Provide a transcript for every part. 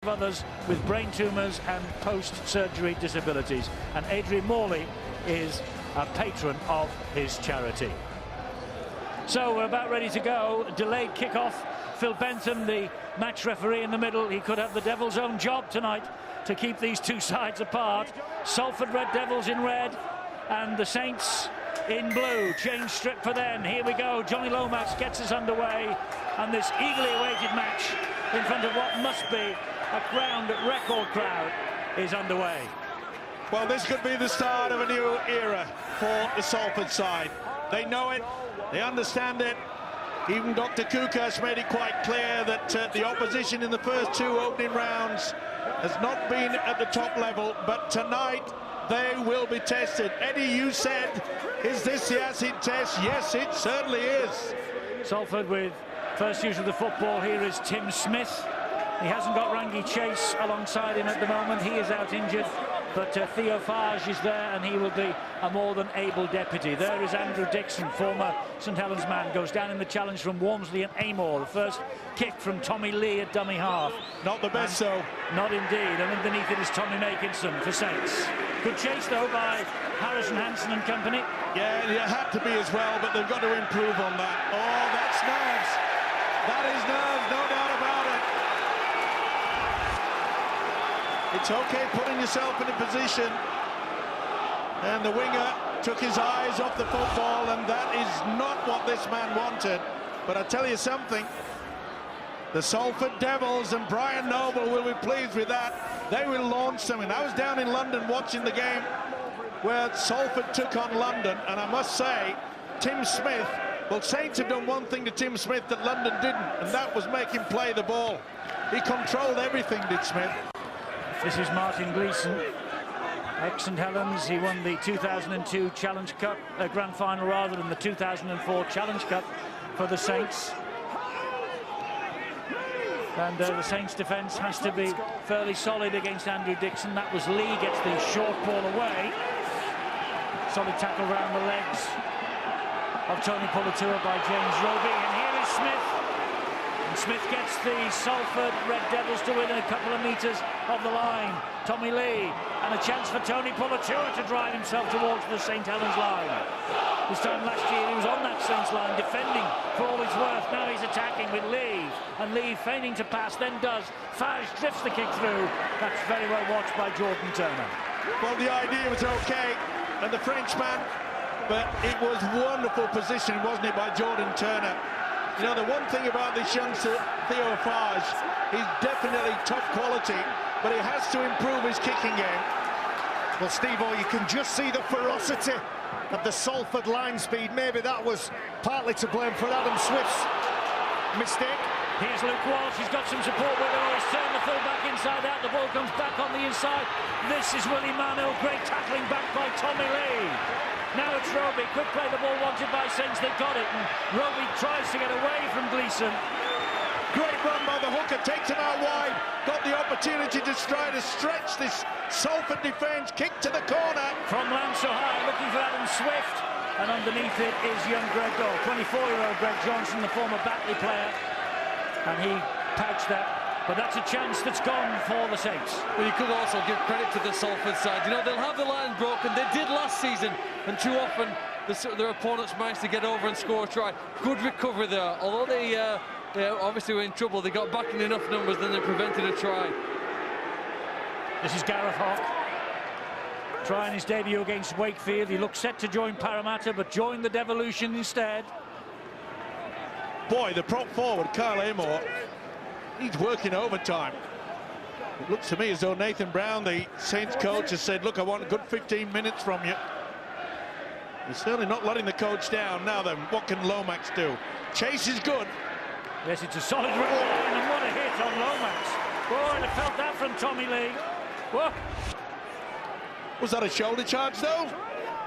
others with brain tumours and post-surgery disabilities, and Adrian Morley is a patron of his charity. So we're about ready to go. Delayed kickoff. Phil Bentham, the match referee in the middle, he could have the Devil's own job tonight to keep these two sides apart. Salford Red Devils in red and the Saints in blue. Change strip for them. Here we go. Johnny Lomax gets us underway, and this eagerly awaited match in front of what must be a record crowd is underway. Well, this could be the start of a new era for the Salford side. They know it, they understand it. Even Dr. Kukas made it quite clear that the opposition in the first two opening rounds has not been at the top level, but tonight they will be tested. Eddie, you said, is this the acid test? Yes, it certainly is. Salford with first use of the football here is Tim Smith. He hasn't got Rangi Chase alongside him at the moment. He is out injured, but Theo Farge is there, and he will be a more than able deputy. There is Andrew Dixon, former St Helens man, goes down in the challenge from Walmsley and Amor. The first kick from Tommy Lee at dummy half. Not the best, though. Not indeed, and underneath it is Tommy Makinson for Saints. Good chase, though, by Harrison Hansen and company. Yeah, it had to be as well, but they've got to improve on that. Oh, that's nerves. That is nerves, no doubt about it. It's okay putting yourself in a position, and the winger took his eyes off the football, and that is not what this man wanted. But I tell you something, the Salford Devils and Brian Noble will be pleased with that. They will launch something. I was down in London watching the game where Salford took on London, and I must say, Tim Smith, well, Saints have done one thing to Tim Smith that London didn't, and that was make him play the ball. He controlled everything, did Smith. This is Martin Gleeson, ex-St Helens. He won the 2002 Challenge Cup, Grand Final rather than the 2004 Challenge Cup for the Saints. And the Saints' defence has to be fairly solid against Andrew Dixon. That was Lee, gets the short ball away. Solid tackle round the legs of Tony Pulatua by James Roby. And here is Smith. Smith gets the Salford Red Devils to within a couple of metres of the line. Tommy Lee, and a chance for Tony Pulatua to drive himself towards the St Helens line. This time last year he was on that Saints line, defending for all his worth. Now he's attacking with Lee, and Lee feigning to pass, then does. Farge drifts the kick through. That's very well watched by Jordan Turner. Well, the idea was okay, and the Frenchman, but it was wonderful position, wasn't it, by Jordan Turner. You know, the one thing about this youngster, Theo Farge, he's definitely top quality, but he has to improve his kicking game. Well, Steve-O, you can just see the ferocity of the Salford line speed. Maybe that was partly to blame for Adam Swift's mistake. Here's Luke Walsh, he's got some support with him. He's turned the full back inside out. The ball comes back on the inside. This is Willie Manu, great tackling back by Tommy Lee. Now it's Roby, quick play, the ball wanted by Saints, they got it, and Roby tries to get away from Gleeson. Great run by the hooker, takes him out wide, got the opportunity to try to stretch this Salford defence, kick to the corner. From Lance O'Hara, looking for Adam Swift, and underneath it is young Greg Gold, 24-year-old Greg Johnson, the former Batley player, and he pouched that. But that's a chance that's gone for the Saints. Well, you could also give credit to the Salford side. You know, they'll have the line broken. They did last season, and too often their opponents managed to get over and score a try. Good recovery there. Although they obviously were in trouble, they got back in enough numbers, then they prevented a try. This is Gareth Hawk, trying his debut against Wakefield. He looks set to join Parramatta, but joined the Devolution instead. Boy, the prop forward, Kyle Amor, he's working overtime. It looks to me as though Nathan Brown, the Saints coach, has said, look, I want a good 15 minutes from you. He's certainly not letting the coach down. Now then, what can Lomax do? Chase is good. Yes, it's a solid run, and what a hit on Lomax. Boy, I felt that from Tommy Lee. Whoa. Was that a shoulder charge, though?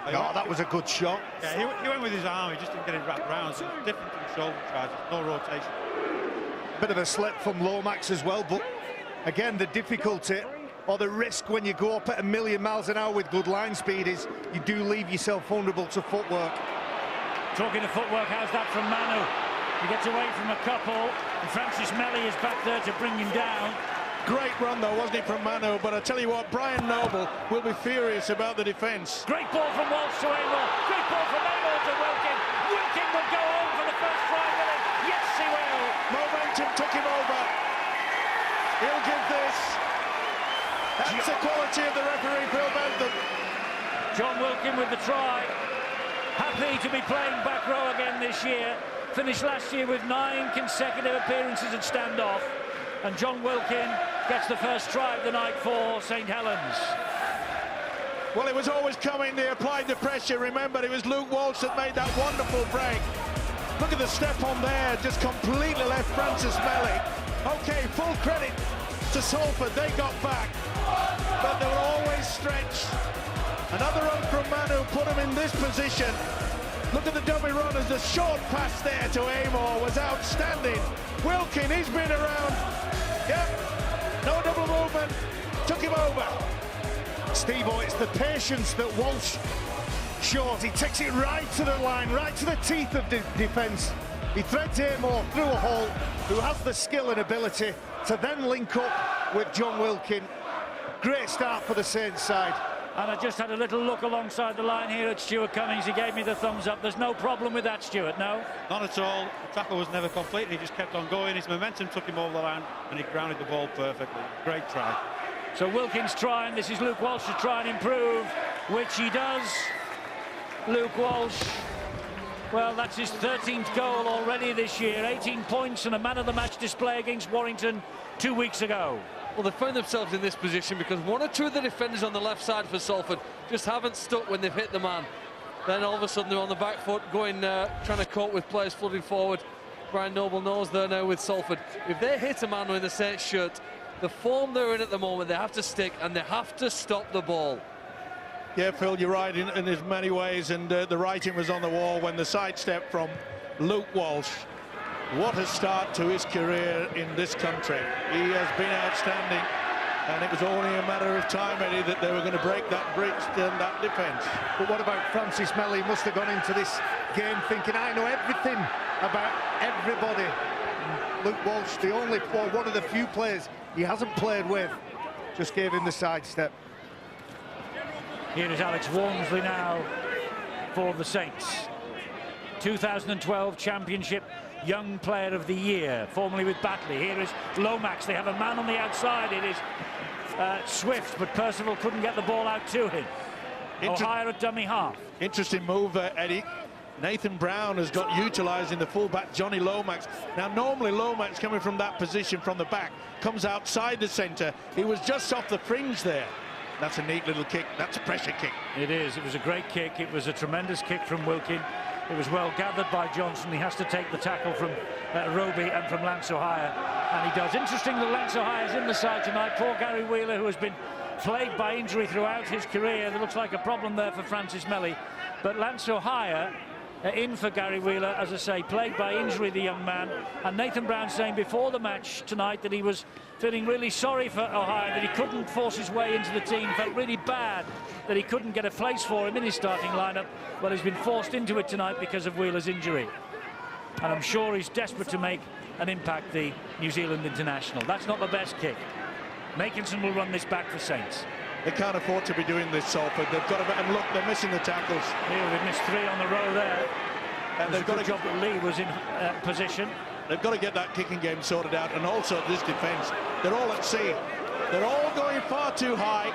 No, that was a good shot. Yeah, he went with his arm, he just didn't get it wrapped around, so it's different from shoulder charge, no rotation. Bit of a slip from Lomax as well, but again, the difficulty or the risk when you go up at 1,000,000 miles an hour with good line speed is you do leave yourself vulnerable to footwork. Talking of footwork, how's that from Manu? He gets away from a couple, and Francis Melly is back there to bring him down. Great run though, wasn't it, from Manu? But I tell you what, Brian Noble will be furious about the defence. Great ball from Walsh to Amor. Great ball from Amor to Wilkin. Wilkin will go home for the first try, will he? Yes, he will. Momentum took him over. He'll give this. That's the quality of the referee, Phil Bentham. John Wilkin with the try. Happy to be playing back row again this year. Finished last year with 9 consecutive appearances at standoff. And John Wilkin gets the first try of the night for St Helens. Well, it was always coming. They applied the pressure. Remember, it was Luke Walsh that made that wonderful break. Look at the step on there. Just completely left Francis Melly. OK, full credit to Salford. They got back. But they were always stretched. Another run from Manu put him in this position. Look at the dummy run as the short pass there to Amor was outstanding. Wilkin, he's been around. Yep, no double movement, took him over. Steve-O, it's the patience that Walsh shows. He takes it right to the line, right to the teeth of defence. He threads Amor through a hole, who has the skill and ability to then link up with John Wilkin. Great start for the Saints side. And I just had a little look alongside the line here at Stuart Cummings. He gave me the thumbs up. There's no problem with that, Stuart, no? Not at all. The tackle was never complete. He just kept on going. His momentum took him over the line and he grounded the ball perfectly. Great try. So Wilkins trying. This is Luke Walsh to try and improve, which he does. Luke Walsh, well, that's his 13th goal already this year. 18 points and a man-of-the-match display against Warrington 2 weeks ago. Well, they found themselves in this position because one or two of the defenders on the left side for Salford just haven't stuck when they've hit the man. Then all of a sudden they're on the back foot, going, trying to cope with players flooding forward. Brian Noble knows they're now with Salford. If they hit a man in the Saints shirt, the form they're in at the moment, they have to stick and they have to stop the ball. Yeah, Phil, you're right in as many ways, and the writing was on the wall when the sidestep from Luke Walsh. What a start to his career in this country. He has been outstanding, and it was only a matter of time, Eddie, that they were going to break that bridge and that defence. But what about Francis Melly? He must have gone into this game thinking, I know everything about everybody. Luke Walsh, the only, well, one of the few players he hasn't played with, just gave him the sidestep. Here is Alex Walmsley now for the Saints. 2012 Championship Young Player of the Year, formerly with Batley. Here is Lomax. They have a man on the outside. It is Swift, but Percival couldn't get the ball out to him. O'Hire at dummy half. Interesting move, Eddie. Nathan Brown has got utilised in the fullback, Johnny Lomax. Now, normally Lomax coming from that position from the back comes outside the centre. He was just off the fringe there. That's a neat little kick. That's a pressure kick. It is. It was a great kick. It was a tremendous kick from Wilkin. It was well gathered by Johnson. He has to take the tackle from Roby and from Lance O'Hire, and he does. Interesting that Lance O'Hire is in the side tonight. Poor Gary Wheeler, who has been plagued by injury throughout his career. There looks like a problem there for Francis Melly. But Lance O'Hire in for Gary Wheeler, as I say, plagued by injury, the young man. And Nathan Brown saying before the match tonight that he was feeling really sorry for O'Hire, that he couldn't force his way into the team, felt really bad that he couldn't get a place for him in his starting lineup. Well, he's been forced into it tonight because of Wheeler's injury. And I'm sure he's desperate to make an impact, the New Zealand international. That's not the best kick. Makinson will run this back for Saints. They can't afford to be doing this, Salford. They've got to, and look, they're missing the tackles. Here they've missed 3 on the row there. And they've got a job that Lee was in position. They've got to get that kicking game sorted out, and also this defence. They're all at sea. They're all going far too high.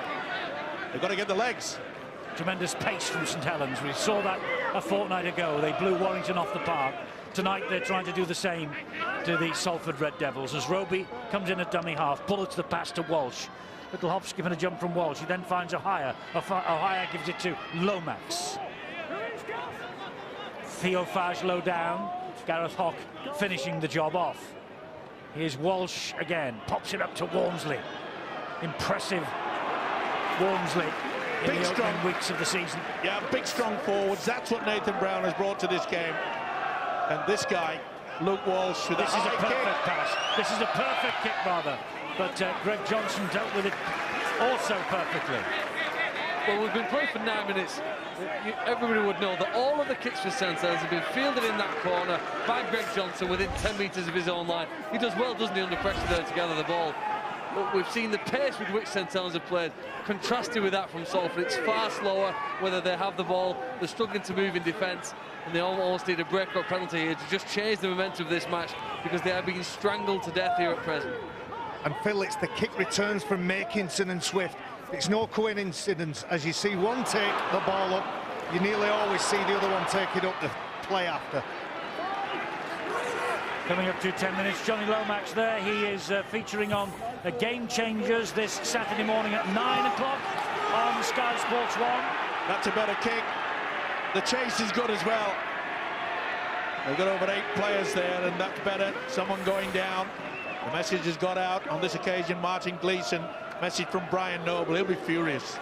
They've got to get the legs. Tremendous pace from St Helens. We saw that a fortnight ago. They blew Warrington off the park. Tonight they're trying to do the same to the Salford Red Devils as Roby comes in at dummy half, bullets the pass to Walsh. Little hop, skip and a jump from Walsh. He then finds O'Hire. O'Hire gives it to Lomax. Theophage low down. Gareth Hock finishing the job off. Here's Walsh again. Pops it up to Walmsley. Impressive Walmsley in the opening weeks of the season. Yeah, big, strong forwards. That's what Nathan Brown has brought to this game. And this guy, Luke Walsh, with this is a perfect kick. pass. This is a perfect kick, rather. But Greg Johnson dealt with it also perfectly. Well, we've been playing for 9 minutes. Everybody would know that all of the kicks for Saints have been fielded in that corner by Greg Johnson within 10 metres of his own line. He does well, doesn't he, under pressure there to gather the ball. but we've seen the pace with which St Helens have played contrasted with that from Salford. It's far slower, whether they have the ball, they're struggling to move in defence, and they almost need a break-up penalty here to just change the momentum of this match, because they are being strangled to death here at present. And Phil, it's the kick returns from Makinson and Swift. It's no coincidence, as you see one take the ball up, you nearly always see the other one take it up to play after. Coming up to 10 minutes, Johnny Lomax there. He is featuring on Game Changers this Saturday morning at 9 o'clock on Sky Sports 1. That's a better kick. The chase is good as well. They've got over 8 players there, and that's better. Someone going down. The message has got out on this occasion. Martin Gleeson, message from Brian Noble. He'll be furious.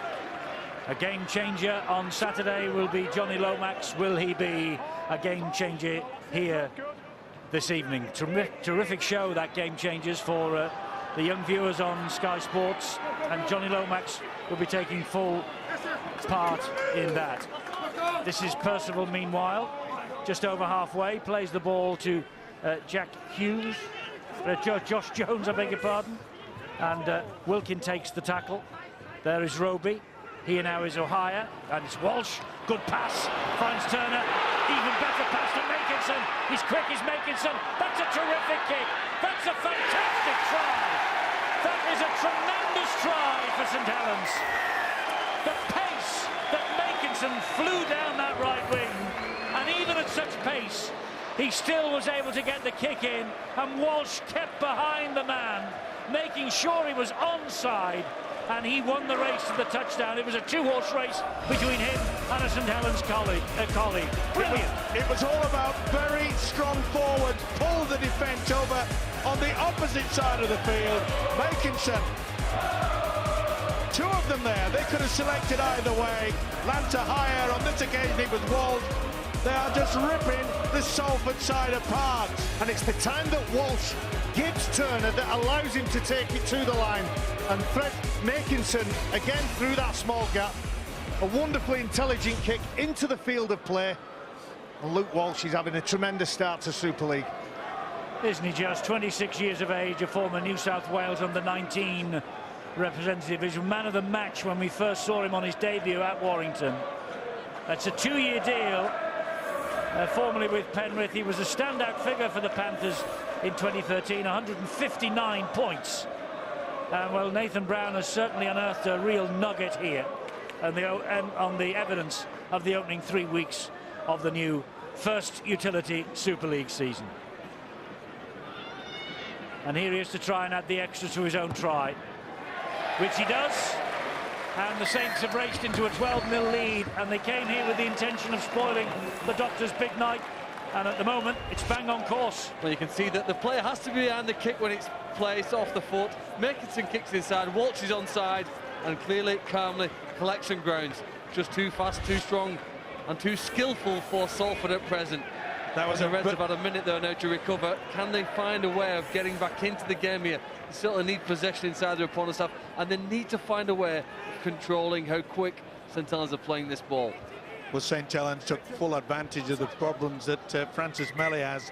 A game changer on Saturday will be Johnny Lomax. Will he be a game changer here this evening? Terrific show, that Game Changers, for the young viewers on Sky Sports, and Johnny Lomax will be taking full part in that. This is Percival, meanwhile, just over halfway, plays the ball to Jack Hughes, Josh Jones, I beg your pardon, and Wilkin takes the tackle. There is Roby. Here now is O'Hire, and it's Walsh. Good pass, finds Turner. Even better pass to Makinson. He's quick as Makinson. That's a terrific kick. That's a fantastic try. That is a tremendous try for St Helens. The pace that Makinson flew down that right wing, and even at such pace, he still was able to get the kick in, and Walsh kept behind the man, making sure he was onside, and he won the race to the touchdown. It was a 2-horse race between him and a St Helens colleague. Brilliant. It was all about very strong forwards, pull the defence over on the opposite side of the field. Makinson, 2 of them there. They could have selected either way. Lanta higher. On this occasion it was Walsh. They are just ripping the Salford side apart. And it's the time that Walsh gives Turner that allows him to take it to the line. And Fred Makinson, again through that small gap, a wonderfully intelligent kick into the field of play. And Luke Walsh is having a tremendous start to Super League. Isn't he just? 26 years of age, a former New South Wales under-19 representative. He's man of the match when we first saw him on his debut at Warrington. That's a 2-year deal. Formerly with Penrith, he was a standout figure for the Panthers in 2013, 159 points. Well, Nathan Brown has certainly unearthed a real nugget here, and on the evidence of the opening 3 weeks of the new first utility Super League season. And here he is to try and add the extra to his own try, which he does. And the Saints have raced into a 12-0 lead, and they came here with the intention of spoiling the Doctor's big night, and at the moment it's bang on course. Well, you can see that the player has to be behind the kick when it's placed off the foot. Makinson kicks inside, Walsh is onside, and clearly, calmly collects some grounds. Just too fast, too strong, and too skillful for Salford at present. That was the Reds about a minute there now to recover. Can they find a way of getting back into the game here? They certainly need possession inside their opponent's half, and they need to find a way of controlling how quick St Helens are playing this ball. Well, St Helens took full advantage of the problems that Francis Melly has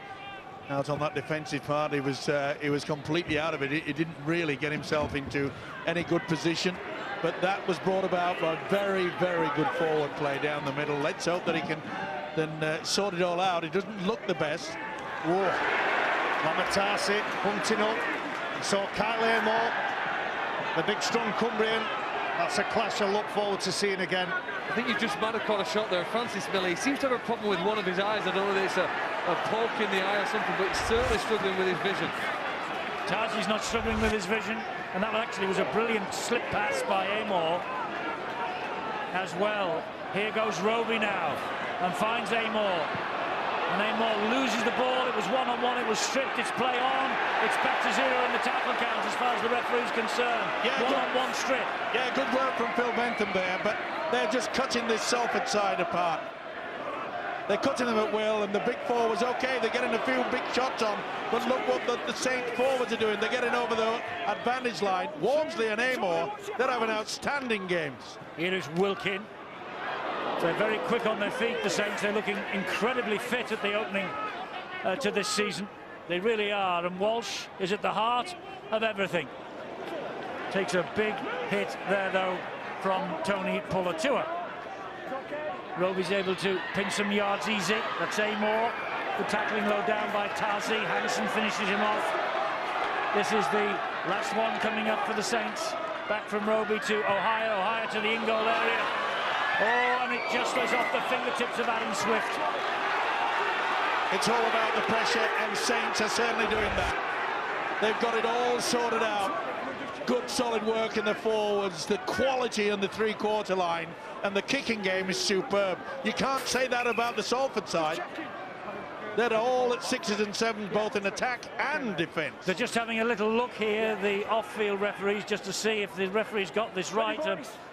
out on that defensive part. He was completely out of it. He didn't really get himself into any good position, but that was brought about by very, very good forward play down the middle. Let's hope that he can then sort it all out. It doesn't look the best. Whoa. Lamatasi hunting up. You saw Kyle Amor, the big strong Cumbrian. That's a clash I look forward to seeing again. I think you just might have caught a shot there. Francis Melly seems to have a problem with one of his eyes. I don't know if it's a poke in the eye or something, but he's certainly struggling with his vision. Taji's not struggling with his vision, and that actually was a brilliant slip pass by Amor as well. Here goes Roby now, and finds Amor. And Amor loses the ball. It was one-on-one, it was stripped, it's play on. It's back to 0 in the tackle count as far as the referee's concerned. Yeah, one-on-one strip. Yeah, good work from Phil Bentham there, but they're just cutting this Salford side apart. They're cutting them at will, and the big forwards, okay, they're getting a few big shots on, but look what the Saints forwards are doing. They're getting over the advantage line. Walmsley and Amor, they're having outstanding games. Here is Wilkin. They're very quick on their feet, the Saints. They're looking incredibly fit at the opening to this season. They really are, and Walsh is at the heart of everything. Takes a big hit there, though, from Tony Pulatua. Roby's able to pin some yards easy. That's Amor. The tackling low down by Tazi. Hansen finishes him off. This is the last one coming up for the Saints. Back from Roby to Ohio. Ohio to the in-goal area. Oh, and it just goes off the fingertips of Adam Swift. It's all about the pressure, and Saints are certainly doing that. They've got it all sorted out. Good solid work in the forwards, the quality on the three-quarter line, and the kicking game is superb. You can't say that about the Salford side. They're all at 6s and 7s, both in attack and defence. They're just having a little look here, the off-field referees, just to see if the referees got this right.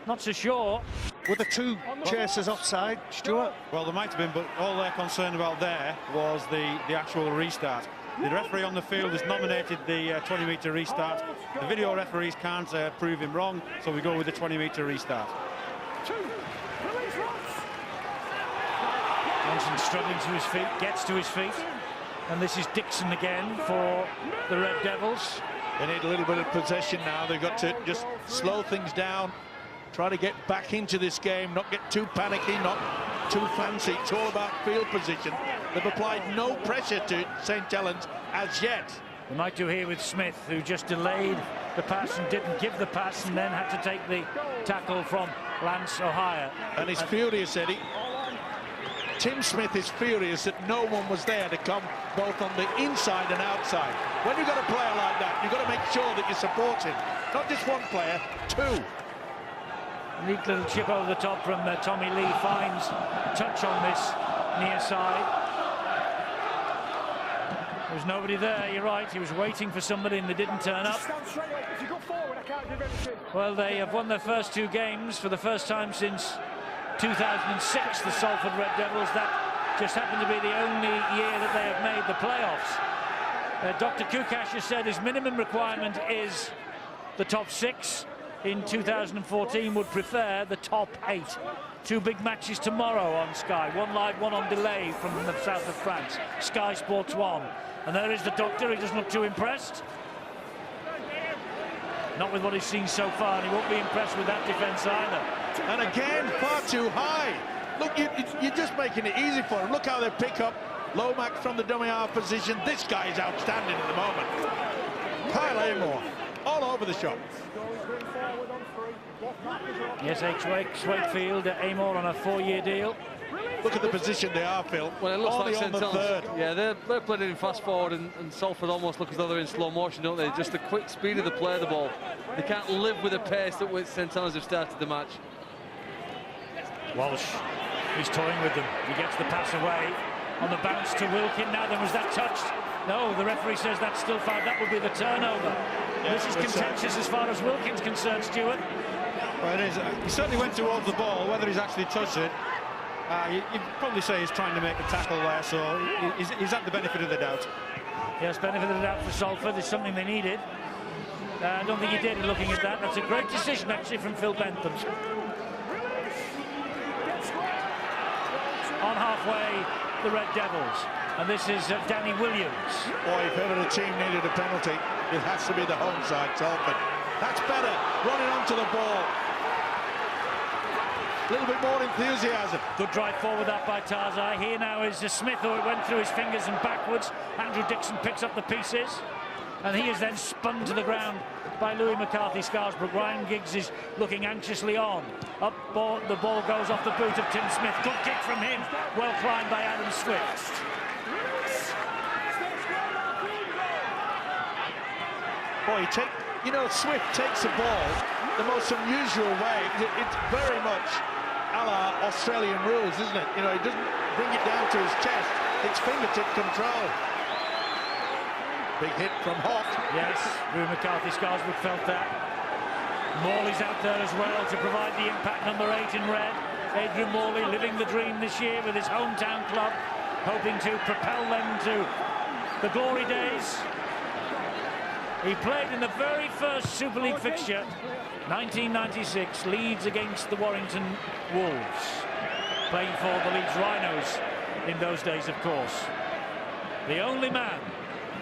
Not so sure. Were the two chasers offside, Stuart? Well, there might have been, but all they're concerned about there was the actual restart. The referee on the field has nominated the 20-metre restart. The video referees can't prove him wrong, so we go with the 20-metre restart. Johnson struggling to his feet, gets to his feet, and this is Dixon again for the Red Devils. They need a little bit of possession now. They've got to just slow things down, try to get back into this game, not get too panicky, not too fancy. It's all about field position. They've applied no pressure to St. Helens as yet. They might do here with Smith, who just delayed the pass and didn't give the pass, and then had to take the tackle from Lance Ohio. And he's furious, Eddie. Tim Smith is furious that no one was there to come both on the inside and outside. When you've got a player like that, you've got to make sure that you support him. Not just one player, two. Neat little chip over the top from Tommy Lee. Finds touch on this near side. There's nobody there, you're right. He was waiting for somebody and they didn't turn up. Well, they have won their first two games for the first time since 2006, the Salford Red Devils. That just happened to be the only year that they have made the playoffs. Dr. Kukash has said his minimum requirement is the top 6. In 2014 would prefer the top 8. Two big matches tomorrow on Sky, one live, one on delay from the south of France. Sky Sports 1. And there is the doctor. He doesn't look too impressed. Not with what he's seen so far, and he won't be impressed with that defence either. And again, far too high. Look, you're just making it easy for him. Look how they pick up Lomax from the dummy half position. This guy is outstanding at the moment. Kyle Amor, all over the shop. Yes, Wakefield, Amor on a 4-year deal. Look at the position they are, Phil. Well, it looks only like on the St. third. Helens. Yeah, they're playing it in fast forward, and Salford almost look as though they're in slow motion, don't they? Just the quick speed of the play of the ball. They can't live with the pace that St. Helens have started the match. Walsh, he's toying with them. He gets the pass away on the bounce to Wilkin. Now then, was that touched? No, the referee says that's still foul. That would be the turnover. Yeah, this is contentious as far as Wilkin's concerned, Stuart. Well, it is. He certainly went towards the ball. Whether he's actually touched it, you'd probably say he's trying to make a tackle there, so he's at the benefit of the doubt. Yes, benefit of the doubt for Salford is something they needed. I don't think he did looking at that. That's a great decision, actually, from Phil Bentham. On halfway, the Red Devils. And this is Danny Williams. Boy, if ever a team needed a penalty, it has to be the home side, Salford. That's better, running onto the ball. A little bit more enthusiasm. Good drive forward that by Tarzai. Here now is Smith, who went through his fingers and backwards. Andrew Dixon picks up the pieces. And he is then spun to the ground by Louis McCarthy Scarsbrook. Ryan Giggs is looking anxiously on. The ball goes off the boot of Tim Smith. Good kick from him. Well climbed by Adam Swift. Boy, Swift takes the ball the most unusual way. It's very much a la Australian rules, isn't it? He doesn't bring it down to his chest. It's fingertip control. Big hit from Hawk. Yes, Louis McCarthy Scarsbrook felt that. Morley's out there as well to provide the impact, number 8 in red. Adrian Morley living the dream this year with his hometown club, hoping to propel them to the glory days. He played in the very first Super League fixture, 1996, Leeds against the Warrington Wolves. Playing for the Leeds Rhinos in those days, of course. The only man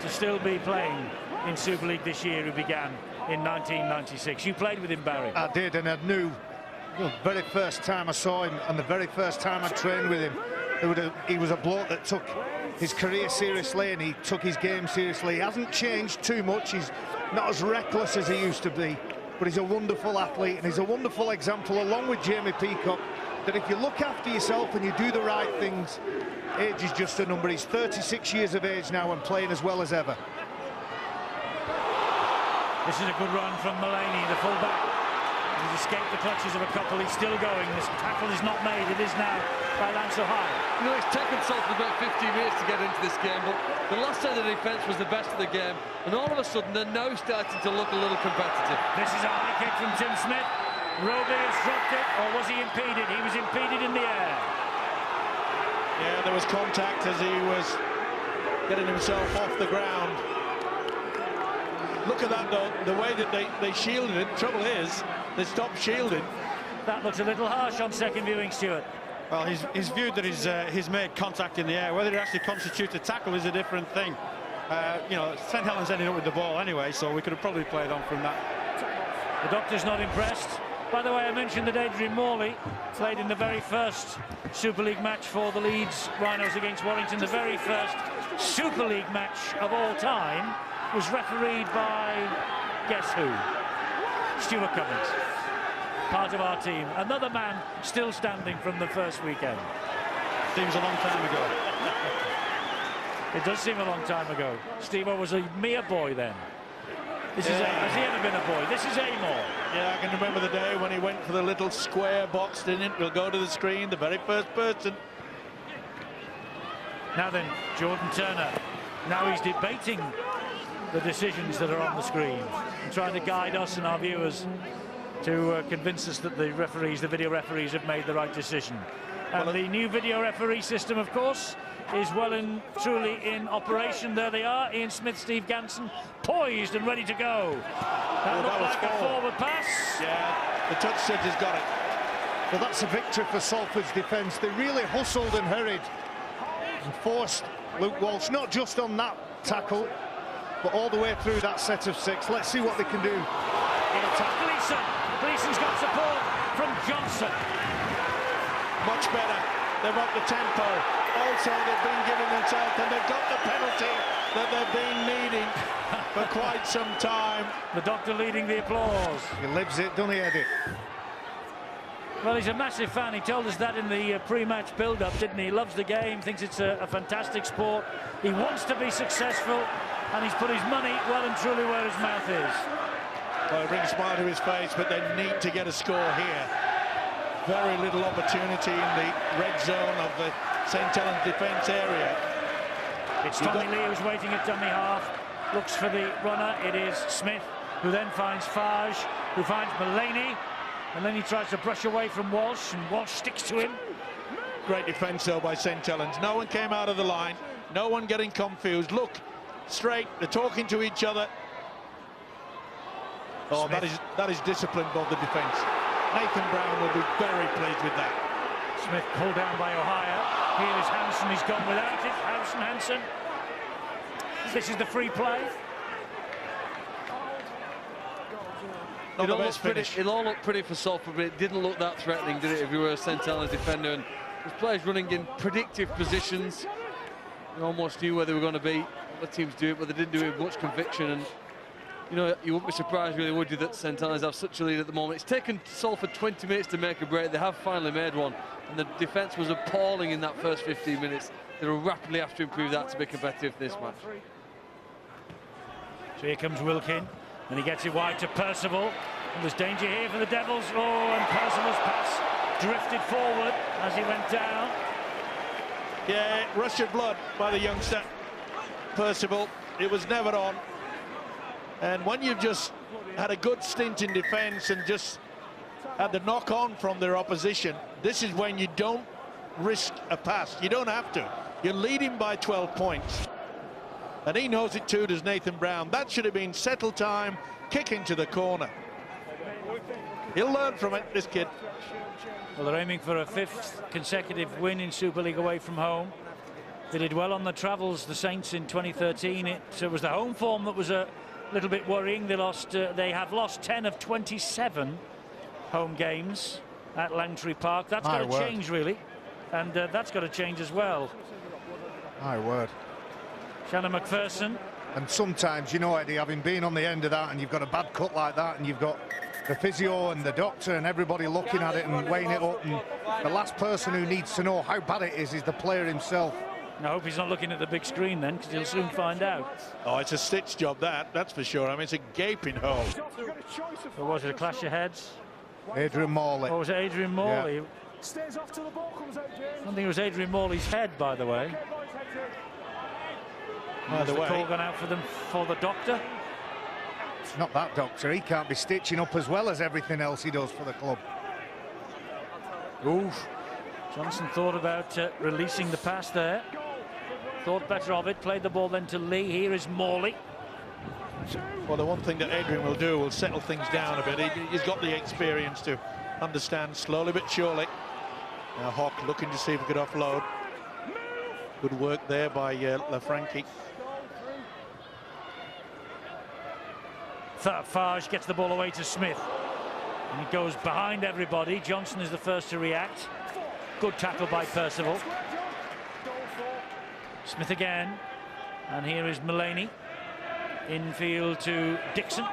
to still be playing in Super League this year who began in 1996. You played with him, Barry. I did, and I knew the very first time I saw him and the very first time I trained with him, he was a bloke that took his career seriously and he took his game seriously. He hasn't changed too much. He's not as reckless as he used to be, but he's a wonderful athlete and he's a wonderful example, along with Jamie Peacock, that if you look after yourself and you do the right things, age is just a number. He's 36 years of age now and playing as well as ever. This is a good run from Mulaney, the fullback. He's escaped the clutches of a couple. He's still going. This tackle is not made. It is now by Lance O'Hara. You know, it's taken Salford about 15 minutes to get into this game, but the last side of the defence was the best of the game, and all of a sudden they're now starting to look a little competitive. This is a high kick from Tim Smith. Roby has dropped it, or was he impeded? He was impeded in the air. Yeah, there was contact as he was getting himself off the ground. Look at that, though, the way that they shielded it. Trouble is, they stopped shielding. That looks a little harsh on second viewing, Stuart. Well, he's viewed that he's made contact in the air. Whether it actually constitutes a tackle is a different thing. You know, St Helens ended up with the ball anyway, so we could have probably played on from that. The doctor's not impressed. By the way, I mentioned that Adrian Morley played in the very first Super League match for the Leeds Rhinos against Warrington. The very first Super League match of all time was refereed by, guess who? Stuart Cummins, part of our team. Another man still standing from the first weekend. Seems a long time ago. It does seem a long time ago. Steve-O was a mere boy then. This is has he ever been a boy? This is Amor. Yeah, I can remember the day when he went for the little square box, didn't it? We'll go to the screen, the very first person. Now then, Jordan Turner. Now he's debating the decisions that are on the screen and trying to guide us and our viewers to convince us that the referees, the video referees, have made the right decision. And the new video referee system, of course, is well and truly in operation. There they are, Ian Smith, Steve Ganson, poised and ready to go. That looked like a forward pass. Yeah, the touch said he's got it. Well, that's a victory for Salford's defence. They really hustled and hurried and forced Luke Walsh, not just on that tackle, but all the way through that set of six. Let's see what they can do. Gleason's got support from Johnson. Much better. They've upped the tempo. Also, they've been giving themselves, and they've got the penalty that they've been needing for quite some time. The doctor leading the applause. He lives it, doesn't he, Eddie? Well, he's a massive fan. He told us that in the pre-match build-up, didn't he? He loves the game, thinks it's a fantastic sport. He wants to be successful, and he's put his money well and truly where his mouth is. Well, it brings a smile to his face, but they need to get a score here. Very little opportunity in the red zone of the St Helens defence area. It's Tommy Lee who's waiting at dummy half. Looks for the runner. It is Smith, who then finds Fage, who finds Mulaney. And then he tries to brush away from Walsh, and Walsh sticks to him. Great defence, though, by St Helens. No one came out of the line. No one getting confused. Look, straight. They're talking to each other. Oh, that is discipline of the defence. Nathan Brown will be very pleased with that. Smith pulled down by Ohio. Here is Hansen. He's gone without it. Hansen. This is the free play. Not the best finish. It all looked pretty for Salford, but it didn't look that threatening, did it, if you were a St Helens defender? And there's players running in predictive positions. You almost knew where they were going to be. Other teams do it, but they didn't do it with much conviction. And you know, you wouldn't be surprised, really, would you, that St Helens have such a lead at the moment. It's taken Salford 20 minutes to make a break. They have finally made one, and the defence was appalling in that first 15 minutes. They will rapidly have to improve that to be competitive in this match. So here comes Wilkin, and he gets it wide to Percival. And there's danger here for the Devils. Oh, and Percival's pass drifted forward as he went down. Yeah, rush of blood by the youngster Percival. It was never on. And when you've just had a good stint in defence and just had the knock-on from their opposition, this is when you don't risk a pass. You don't have to. You're leading by 12 points. And he knows it too, does Nathan Brown. That should have been settle time, kick into the corner. He'll learn from it, this kid. Well, they're aiming for a 5th consecutive win in Super League away from home. They did well on the travels, the Saints, in 2013. It was the home form that was a little bit worrying. They have lost 10 of 27 home games at Langtry Park. That's got to change, really, and that's got to change as well. My word. Shannon McPherson. And sometimes, you know, Eddie, having been on the end of that, and you've got a bad cut like that, and you've got the physio and the doctor and everybody looking at it and weighing it up, and the last person who needs to know how bad it is the player himself. I hope he's not looking at the big screen then, because he'll soon find out. Oh, it's a stitch job, that's for sure. I mean, it's a gaping hole. Or was it a clash of heads? Adrian Morley. Or was it Adrian Morley? Yeah. I think it was Adrian Morley's head, by the way. Has the call gone out for them for the doctor? It's not that doctor. He can't be stitching up as well as everything else he does for the club. Oof. Johnson thought about releasing the pass there. Thought better of it. Played the ball then to Lee. Here is Morley. Well, the one thing that Adrian will do will settle things down a bit. He's got the experience to understand slowly but surely. Now Hawk looking to see if he could offload. Good work there by Lafranchi. Farge gets the ball away to Smith. And he goes behind everybody. Johnson is the first to react. Good tackle by Percival. Smith again. And here is Mullaney. Infield to Dixon.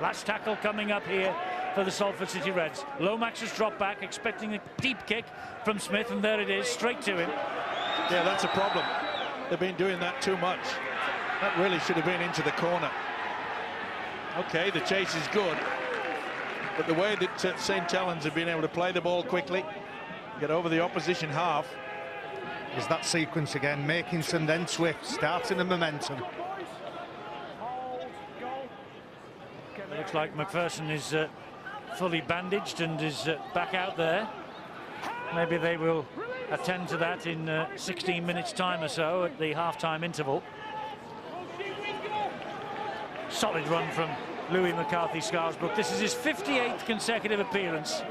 Last tackle coming up here for the Salford City Reds. Lomax has dropped back, expecting a deep kick from Smith, and there it is, straight to him. Yeah, that's a problem. They've been doing that too much. That really should have been into the corner. Okay, the chase is good, but the way that St. Helens have been able to play the ball quickly, get over the opposition half. Is that sequence again, Makinson then Swift, starting the momentum. It looks like McPherson is fully bandaged and is back out there. Maybe they will attend to that in 16 minutes time or so at the half-time interval. Solid run from Louis McCarthy-Scarisbrooke. This is his 58th consecutive appearance,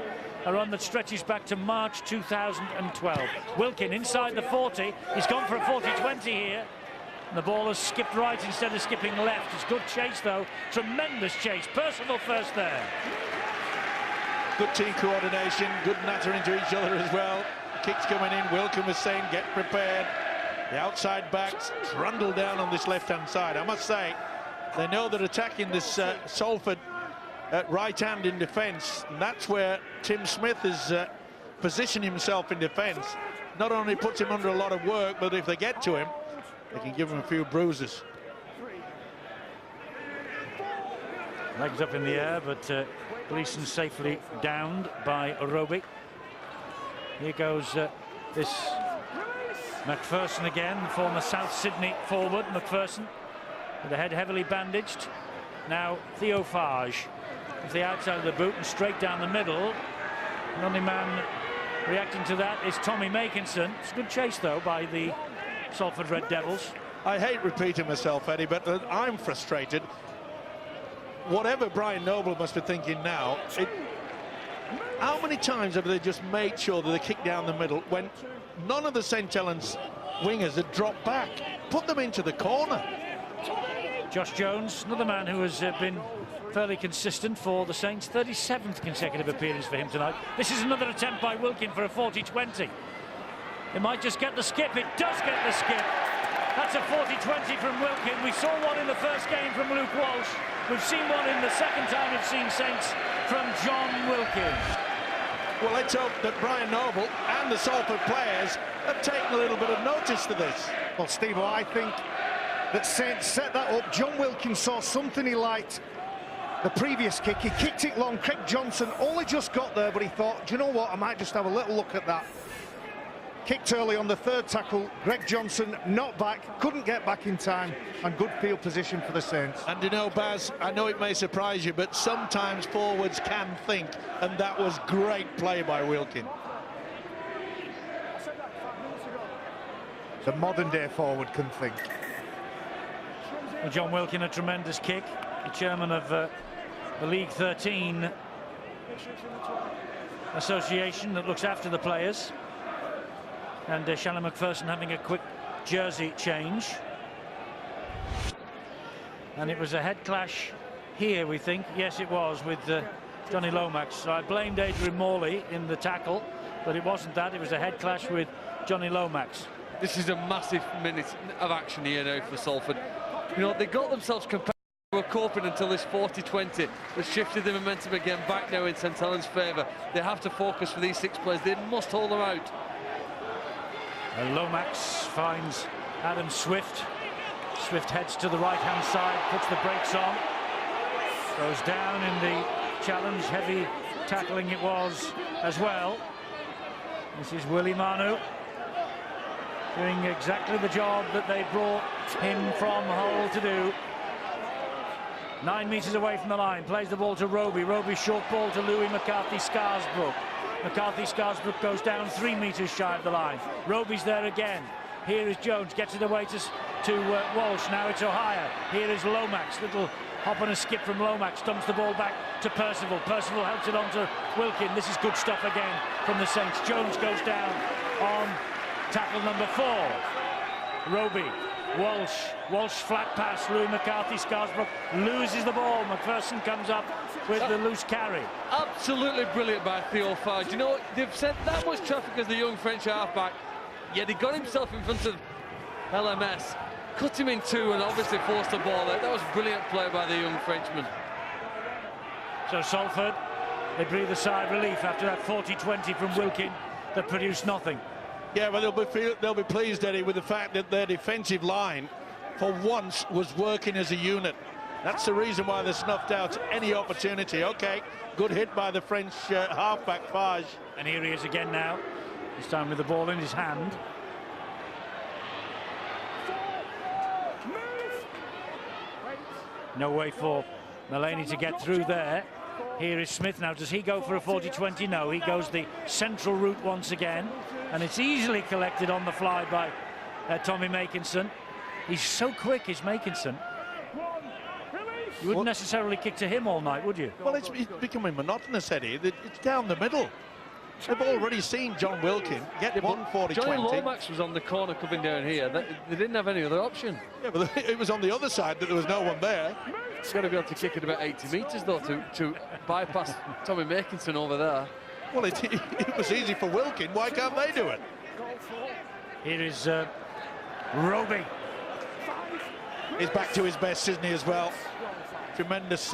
a run that stretches back to March 2012. Wilkin inside the 40. He's gone for a 40-20 here. And the ball has skipped right instead of skipping left. It's good chase, though. Tremendous chase. Percival first there. Good team coordination, good natter into each other as well. Kicks coming in. Wilkin was saying, get prepared. The outside backs trundle down on this left-hand side. I must say, they know that attacking this Salford right hand in defence, and that's where Tim Smith has positioned himself in defence. Not only puts him under a lot of work, but if they get to him, they can give him a few bruises. Legs up in the air, but Gleeson safely downed by Roby. Here goes this McPherson again, former South Sydney forward McPherson, with the head heavily bandaged. Now Theo Farge with the outside of the boot and straight down the middle. The only man reacting to that is Tommy Makinson. It's a good chase, though, by the Salford Red Devils. I hate repeating myself, Eddie, but I'm frustrated. Whatever Brian Noble must be thinking now, how many times have they just made sure that they kick down the middle when none of the St. Helens wingers had dropped back? Put them into the corner. Josh Jones, another man who has been fairly consistent for the Saints. 37th consecutive appearance for him tonight. This is another attempt by Wilkin for a 40-20. It might just get the skip. It does get the skip. That's a 40-20 from Wilkin. We saw one in the first game from Luke Walsh. We've seen one in the second time we've seen Saints from John Wilkin. Well, let's hope that Brian Noble and the Salford players have taken a little bit of notice to this. Well, Steve, I think that Saints set that up. John Wilkin saw something he liked the previous kick. He kicked it long. Craig Johnson only just got there, but he thought, do you know what, I might just have a little look at that. Kicked early on the third tackle. Greg Johnson not back, couldn't get back in time, and good field position for the Saints. And you know, Baz, I know it may surprise you, but sometimes forwards can think, and that was great play by Wilkin. The modern-day forward can think. Well, John Wilkin, a tremendous kick. The chairman of the League 13 association that looks after the players. And Shannon McPherson having a quick jersey change. And it was a head clash here, we think. Yes, it was, with Johnny Lomax. So I blamed Adrian Morley in the tackle, but it wasn't that. It was a head clash with Johnny Lomax. This is a massive minute of action here now for Salford. You know, they got themselves compared. They were coping until this 40-20, but shifted the momentum again back now in St Helens' favour. They have to focus for these 6 players. They must hold them out. And Lomax finds Adam Swift. Swift heads to the right-hand side, puts the brakes on. Goes down in the challenge. Heavy tackling it was as well. This is Willie Manu doing exactly the job that they brought him from Hull to do. 9 metres away from the line, plays the ball to Roby. Roby short ball to Louis McCarthy-Scarsbrook. McCarthy-Scarsbrook goes down 3 metres shy of the line. Roby's there again. Here is Jones, gets it away to Walsh. Now it's O'Hire. Here is Lomax. Little hop and a skip from Lomax. Dumps the ball back to Percival. Percival helps it on to Wilkin. This is good stuff again from the Saints. Jones goes down on tackle number 4. Roby. Walsh flat pass. Louis McCarthy-Scarsbrook loses the ball. McPherson comes up with the loose carry. Absolutely brilliant by Theo Farge. You know, they've sent that much traffic as the young French halfback, yet he got himself in front of LMS, cut him in two, and obviously forced the ball out. That was brilliant play by the young Frenchman. So Salford, they breathe a sigh of relief after that 40-20 from Wilkin that produced nothing. Yeah, well, they'll be pleased, Eddie, with the fact that their defensive line, for once, was working as a unit. That's the reason why they snuffed out any opportunity. Okay, good hit by the French halfback, Farge. And here he is again now, this time with the ball in his hand. No way for Mullaney to get through there. Here is Smith now. Does he go for a 40-20? No, he goes the central route once again. And it's easily collected on the fly by Tommy Makinson. He's so quick, is Makinson. You wouldn't necessarily kick to him all night, would you? Well, it's becoming monotonous, Eddie. It's down the middle. They've already seen John Wilkin get 140-20. Johnny Lomax was on the corner coming down here. They didn't have any other option. Yeah, but it was on the other side that there was no one there. He's got to be able to kick it about 80 metres, though, to bypass Tommy Makinson over there. Well, it was easy for Wilkin. Why can't they do it? Here is Roby. He's back to his best, isn't he, as well? Tremendous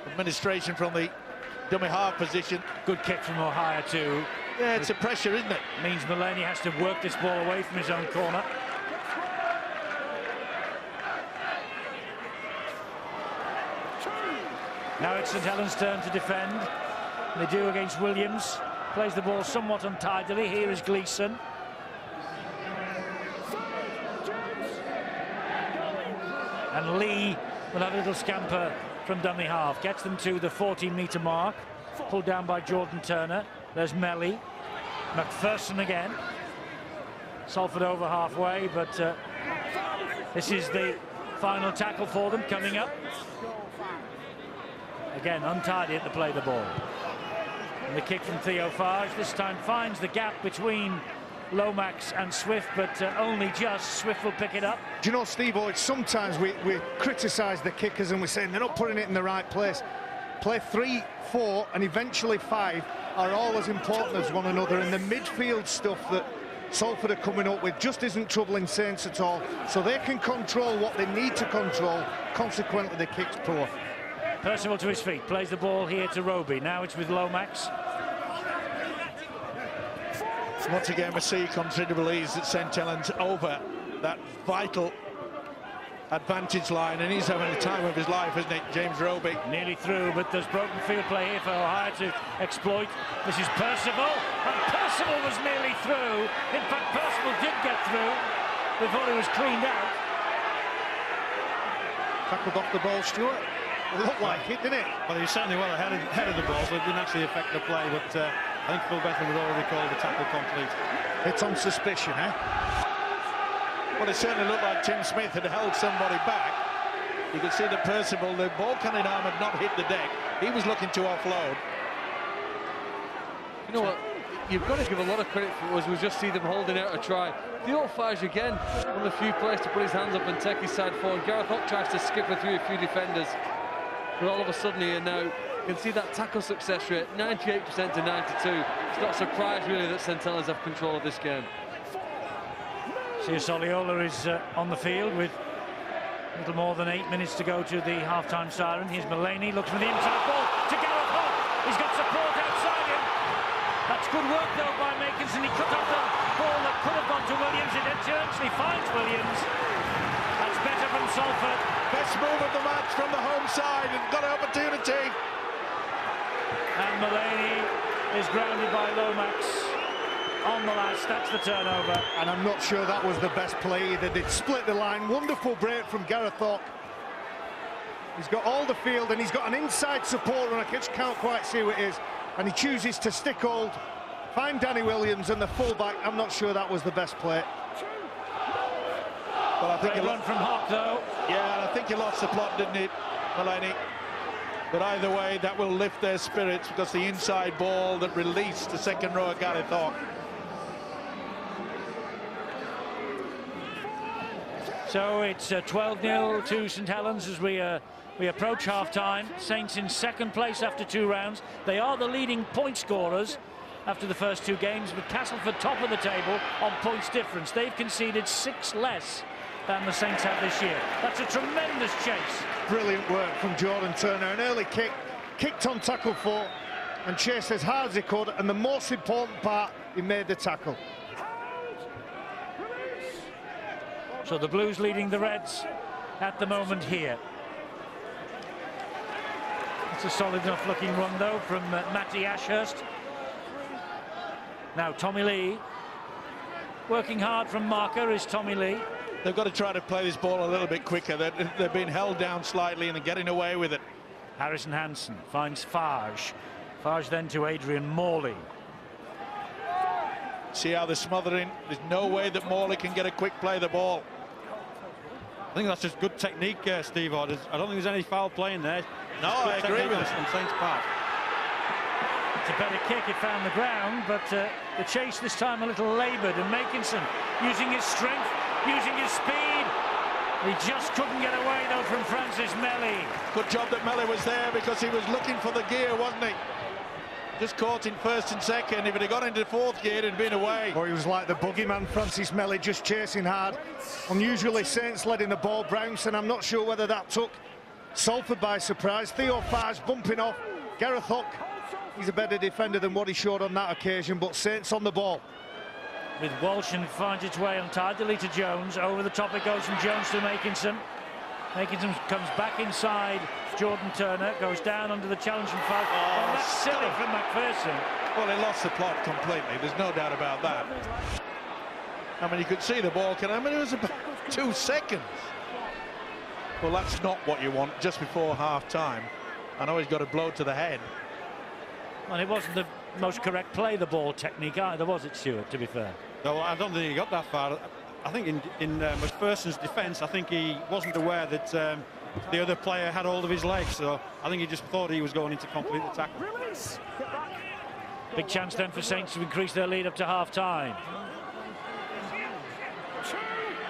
administration from the dummy half position. Good kick from O'Hire too. Yeah, it's a pressure, isn't it? Means Mullaney has to work this ball away from his own corner. Now it's St Helens' turn to defend. They do against Williams. Plays the ball somewhat untidily. Here is Gleeson. And Lee will have a little scamper from dummy half. Gets them to the 40-metre mark. Pulled down by Jordan Turner. There's Melly. McPherson again. Salford over halfway, but this is the final tackle for them coming up. Again, untidy at the play the ball. And the kick from Theo Farge this time finds the gap between Lomax and Swift, but only just. Swift will pick it up. Do you know, Steve-O, it's sometimes we criticise the kickers and we're saying they're not putting it in the right place. Play 3, 4 and eventually 5 are all as important as one another, and the midfield stuff that Salford are coming up with just isn't troubling Saints at all, so they can control what they need to control. Consequently, the kick's poor. Percival to his feet, plays the ball here to Roby. Now it's with Lomax. Once again, we see considerable ease at St Helens over that vital advantage line, and he's having the time of his life, isn't it, James Roby? Nearly through, but there's broken field play here for O'Hire to exploit. This is Percival, and Percival was nearly through. In fact, Percival did get through before he was cleaned out. Tackled off the ball, Stuart. It looked like it, didn't it? Well, he was certainly well ahead of the ball, so it didn't actually affect the play, but I think Phil Bethel would already call the tackle complete. It's on suspicion, eh? Well, it certainly looked like Tim Smith had held somebody back. You could see that Percival, the ball cannon arm had not hit the deck. He was looking to offload. You know what? you've got to give a lot of credit for us. We just see them holding out a try. Theo Fage again, one of the few players to put his hands up and take his side forward. Gareth Hock tries to skipper through a few defenders, but all of a sudden here now, you can see that tackle success rate, 98% to 92. It's not a surprise really that St Helens have control of this game. See, Soliola is on the field with a little more than 8 minutes to go to the half-time siren. Here's Mulaney, looks for the inside ball to Gareth Hock. He's got support outside him. That's good work though by Makinson. He cut off the ball that could have gone to Williams. It actually finds Williams. That's better from Salford. Best move of the match from the home side, and got an opportunity. And Mulaney is grounded by Lomax on the last. That's the turnover. And I'm not sure that was the best play either. They'd split the line. Wonderful break from Gareth Hock. He's got all the field and he's got an inside supporter, and I just can't quite see who it is. And he chooses to stick hold, find Danny Williams and the fullback. I'm not sure that was the best play. Well, I think Great run from Hock though. Yeah, and I think he lost the plot, didn't it, Mulaney? But either way, that will lift their spirits, because the inside ball that released the second row of Gareth Hock. So it's 12-0 to St Helens as we approach half-time. Saints in second place after 2 rounds. They are the leading point scorers after the first 2 games, but Castleford top of the table on points difference. They've conceded 6 less than the Saints have this year. That's a tremendous chase. Brilliant work from Jordan Turner. An early kick, kicked on tackle for, and chased as hard as he could, and the most important part, he made the tackle. So the Blues leading the Reds at the moment here. It's a solid enough looking run though from Matty Ashurst. Now Tommy Lee, working hard from marker is Tommy Lee. They've got to try to play this ball a little bit quicker. They've been held down slightly and they're getting away with it. Harrison Hansen finds Fage. Fage then to Adrian Morley. See how they're smothering. There's no way that Morley can get a quick play of the ball. I think that's just good technique, Steve. I don't think there's any foul play in there. No, I agree with it. On Saints' part. It's a better kick, it found the ground, but the chase this time a little laboured, and Makinson using his strength, using his speed. He just couldn't get away though from Francis Melly. Good job that Melly was there, because he was looking for the gear, wasn't he? Just caught in first and second. If it had got into 4th gear, it'd been away. Or he was like the boogeyman, Francis Melly, just chasing hard. Unusually, Saints letting the ball bounce, and I'm not sure whether that took Salford by surprise. Theo Fage bumping off. Gareth Hock, he's a better defender than what he showed on that occasion, but Saints on the ball. With Walsh, and finds its way untidily to Jones. Over the top it goes from Jones to Makinson. Makinson comes back inside Jordan Turner, goes down under the challenge from Fage. Oh, that's silly from McPherson. Well, they lost the plot completely. There's no doubt about that. I mean, you could see the ball. I mean, it was about 2 seconds. Well, that's not what you want just before half-time. I know he's got a blow to the head. And it wasn't the most correct play, the ball technique either, was it, Stuart, to be fair? No, I don't think he got that far. I think in McPherson's defence, I think he wasn't aware that the other player had hold of his legs, so I think he just thought he was going in to complete the tackle. Big chance then for Saints to increase their lead up to half-time.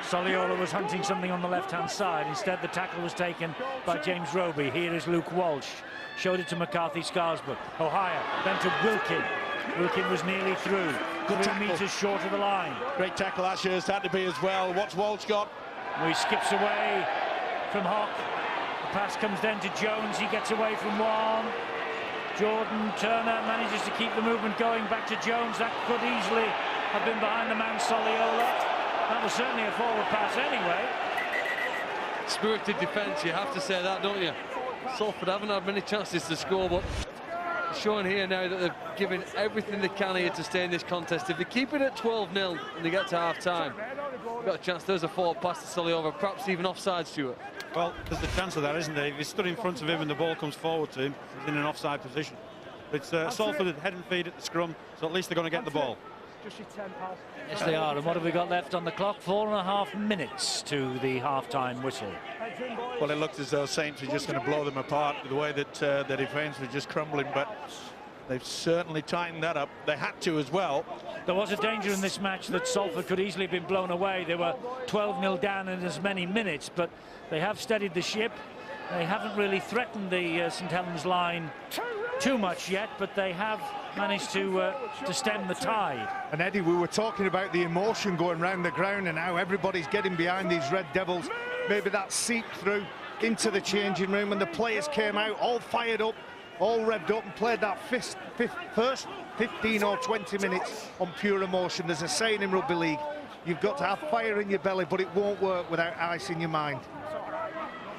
Soliola was hunting something on the left-hand side. Instead, the tackle was taken by James Roby. Here is Luke Walsh. Showed it to McCarthy Scarsburg. O'Hire, then to Wilkin. Wilkin was nearly through. Good 3 meters short of the line. Great tackle, Ashurst had to be as well. What's Walsh got? He skips away from Hock. The pass comes then to Jones. He gets away from one. Jordan Turner manages to keep the movement going back to Jones. That could easily have been behind the man Soliola. That was certainly a forward pass anyway. Spirited defence, you have to say that, don't you? Salford haven't had many chances to score, but showing here now that they're giving everything they can here to stay in this contest. If they keep it at 12-0 and they get to half-time, they've got a chance. There's a forward pass to Soliola, perhaps even offside, Stuart. Well, there's the chance of that, isn't there? If he's stood in front of him and the ball comes forward to him, he's in an offside position. It's Salford head and feet at the scrum, so at least they're going to get the ball. Yes, they are. And what have we got left on the clock? 4.5 minutes to the half-time whistle. Well, it looked as though Saints were just going to blow them apart, the way that their defence was just crumbling, but They've certainly tightened that up. They had to as well. There was a danger in this match that Salford could easily have been blown away. They were 12-0 down in as many minutes, but they have steadied the ship. They haven't really threatened the St Helens line too much yet, but they have managed to stem the tide. And Eddie, we were talking about the emotion going round the ground and how everybody's getting behind these Red Devils. Maybe that seeped through into the changing room, and the players came out all fired up, all revved up, and played that first 15 or 20 minutes on pure emotion. There's a saying in rugby league, you've got to have fire in your belly, but it won't work without ice in your mind.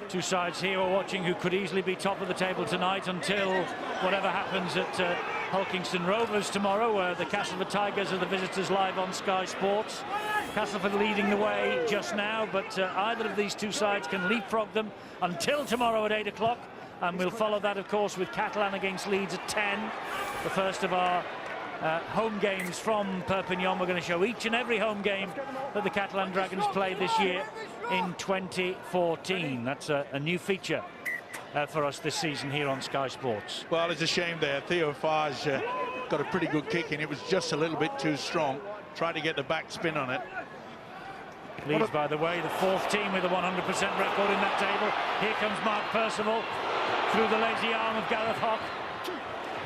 Two sides here are watching who could easily be top of the table tonight until whatever happens at Hulkingston Rovers tomorrow. The Castleford Tigers are the visitors live on Sky Sports. Castleford leading the way just now, but either of these two sides can leapfrog them until tomorrow at 8 o'clock. And we'll follow that, of course, with Catalan against Leeds at 10. The first of our home games from Perpignan. We're going to show each and every home game that the Catalan Dragons played this year in 2014. That's a new feature for us this season here on Sky Sports. Well, it's a shame there. Theo Farge got a pretty good kick, and it was just a little bit too strong. Tried to get the back spin on it. Leeds, by the way, the fourth team with a 100% record in that table. Here comes Mark Percival through the lazy arm of Gareth Hock,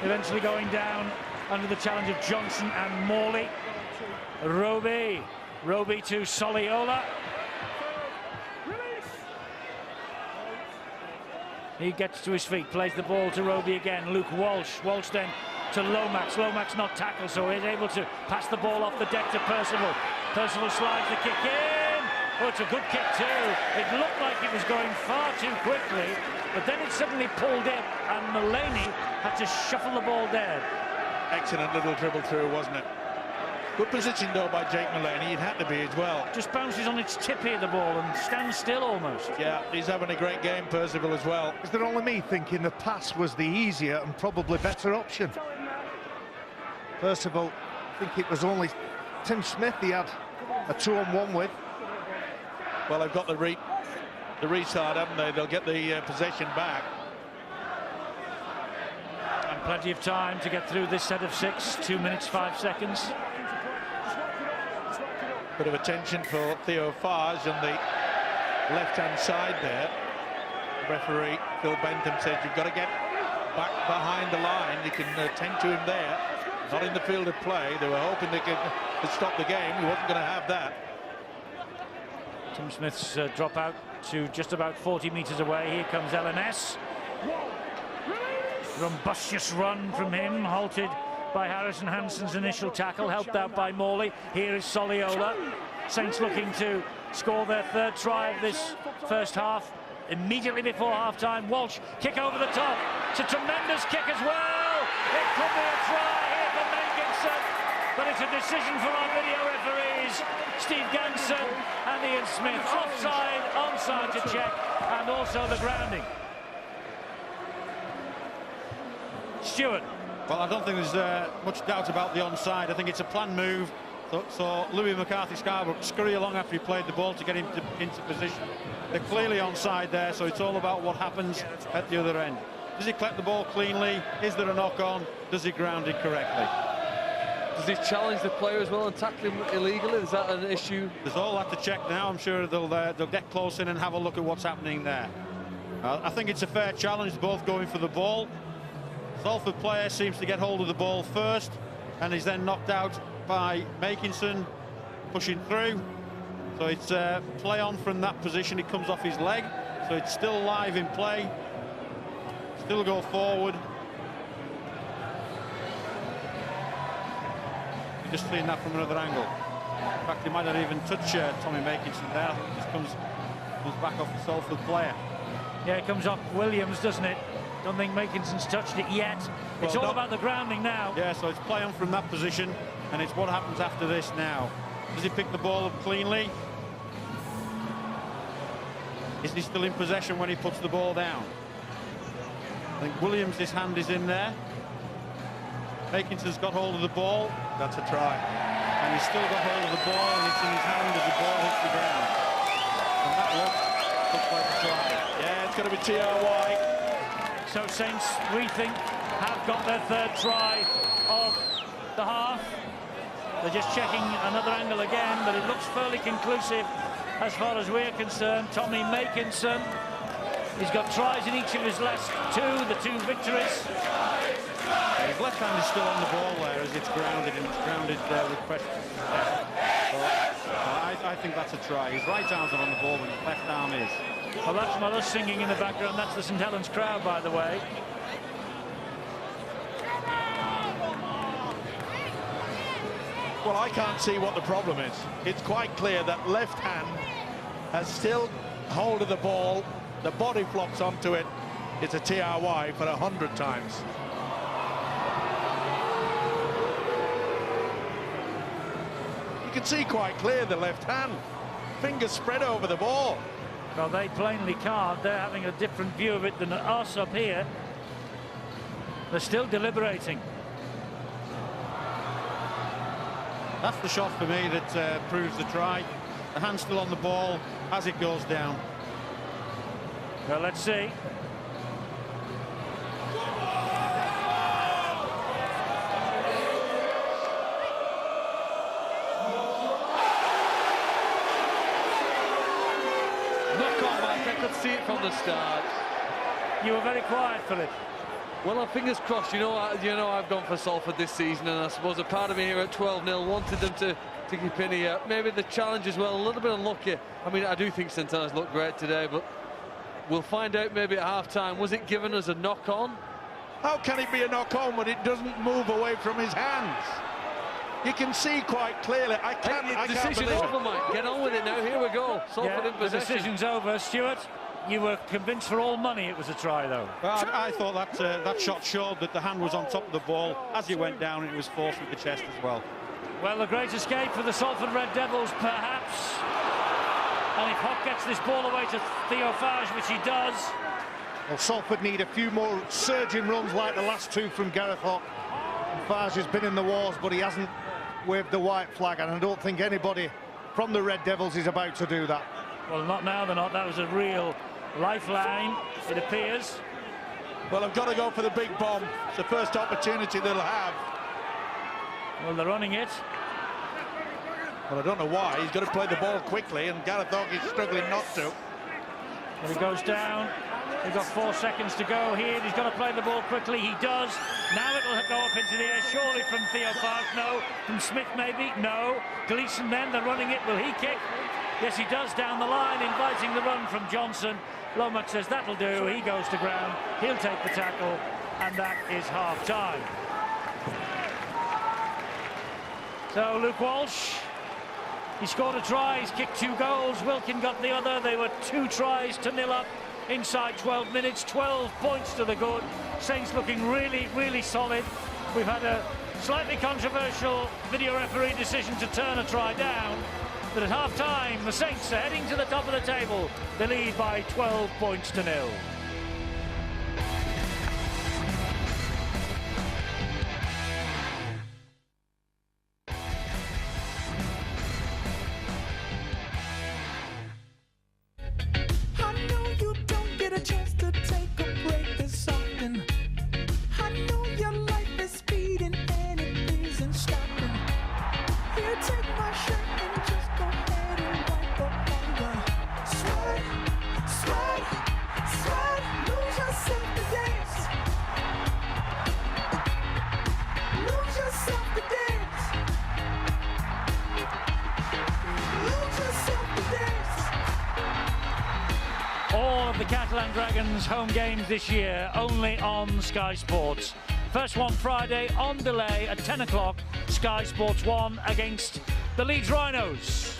eventually going down under the challenge of Johnson and Morley. Roby to Soliola. He gets to his feet, plays the ball to Roby again. Luke Walsh then to Lomax. Lomax not tackled, so he's able to pass the ball off the deck to Percival. Percival slides the kick in. Oh, it's a good kick too. It looked like it was going far too quickly, but then it suddenly pulled in, and Mulaney had to shuffle the ball down. Excellent little dribble through, wasn't it? Good position though by Jake Mulaney. It had to be as well. Just bounces on its tip here, the ball, and stands still almost. Yeah, he's having a great game, Percival, as well. Is there only me thinking the pass was the easier and probably better option? Percival, I think it was only Tim Smith he had a 2-on-1 with. Well, they've got the restart, haven't they? They'll get the possession back. And plenty of time to get through this set of 6, 2 minutes 5 seconds. Bit of attention for Theo Farge on the left-hand side there. The referee, Phil Bentham, said you've got to get back behind the line. You can tend to him there. Not in the field of play. They were hoping they could stop the game. He wasn't going to have that. Tim Smith's drop out to just about 40 metres away. Here comes LNS. Rumbustious run from him, halted by Harrison Hansen's initial tackle, helped out by Morley. Here is Soliola. Saints looking to score their third try of this first half. Immediately before half-time, Walsh, kick over the top. It's a tremendous kick as well. It could be a try here for Menkinson, but it's a decision for our video referees, Steve Ganson and Ian Smith. Offside, onside to check, and also the grounding. Stuart. Well, I don't think there's much doubt about the onside. I think it's a planned move. So Louis McCarthy-Scarborough scurry along after he played the ball to get him into position. They're clearly onside there, so it's all about what happens at the other end. Does he collect the ball cleanly? Is there a knock-on? Does he ground it correctly? Does he challenge the player as well and tackle him illegally? Is that an issue? There's all that to check now. I'm sure they'll get close in and have a look at what's happening there. I think it's a fair challenge, both going for the ball. Salford player seems to get hold of the ball first, and is then knocked out by Makinson pushing through. So it's play on from that position. It comes off his leg, so it's still live in play. Still go forward. You're just seeing that from another angle. In fact, he might not even touch Tommy Makinson there. I think it just comes back off the Salford player. Yeah, it comes off Williams, doesn't it? Don't think Makinson's touched it yet. It's all about the grounding now. Yeah, so it's play on from that position, and it's what happens after this now. Does he pick the ball up cleanly? Is he still in possession when he puts the ball down? I think Williams, his hand is in there. Makinson's got hold of the ball. That's a try. And he's still got hold of the ball, and it's in his hand as the ball hits the ground. And that looks like a try. Yeah, it's going to be TRY. So Saints, we think, have got their third try of the half. They're just checking another angle again, but it looks fairly conclusive as far as we're concerned. Tommy Makinson, he's got tries in each of his last the two victories. His left hand is still on the ball there as it's grounded, and it's grounded with pressure. I think that's a try. His right arm's not on the ball, but his left arm is. Well, that's Mother singing in the background. That's the St Helens crowd, by the way. Well, I can't see what the problem is. It's quite clear that left hand has still hold of the ball. The body flops onto it. It's a TRY for 100 times. You can see quite clear the left hand. Fingers spread over the ball. Well, they plainly can't. They're having a different view of it than us up here. They're still deliberating. That's the shot for me that proves the try. The hand's still on the ball as it goes down. Well, let's see. Knock on, Mike. I could see it from the start. You were very quiet, Philip. Well, our fingers crossed. You know, I've gone for Salford this season, and I suppose a part of me here at 12-0 wanted them to keep in here. Maybe the challenge as well, a little bit unlucky. I mean, I do think St Helens looked great today, but we'll find out maybe at half-time. Was it given as a knock-on? How can it be a knock-on when it doesn't move away from his hands? You can see quite clearly. I can't decision's believe over, it. Mike. Get on with it now. Here we go. Salford in The possession. decision's over. Stuart, you were convinced for all money it was a try, though. Well, I thought that shot showed that the hand was on top of the ball as it went down, and it was forced with the chest as well. Well, a great escape for the Salford Red Devils, perhaps. And if Hock gets this ball away to Theo Fage, which he does. Well, Salford need a few more surging runs like the last two from Gareth Hock. Fage has been in the wars, but he hasn't waved the white flag, and I don't think anybody from the Red Devils is about to do that. Well, not now, they're not. That was a real lifeline, it appears. Well, I've got to go for the big bomb. It's the first opportunity they'll have. Well, they're running it. Well, I don't know why. He's got to play the ball quickly, and Gareth Hock is struggling not to. Well, he goes down. We've got 4 seconds to go here. He's got to play the ball quickly. He does. Now it'll go up into the air. Surely from Theo Fage. No. From Smith, maybe. No. Gleeson then. They're running it. Will he kick? Yes, he does down the line, inviting the run from Johnson. Lomax says that'll do. He goes to ground. He'll take the tackle. And that is half-time. So Luke Walsh, he scored a try. He's kicked 2 goals. Wilkin got the other. They were 2 tries to 0 up. Inside 12 minutes, 12 points to the good. Saints looking really, really solid. We've had a slightly controversial video referee decision to turn a try down. But at half-time, the Saints are heading to the top of the table. They lead by 12 points to 0. Dragons home games this year only on Sky Sports. First one Friday on delay at 10 o'clock, Sky Sports 1 against the Leeds Rhinos.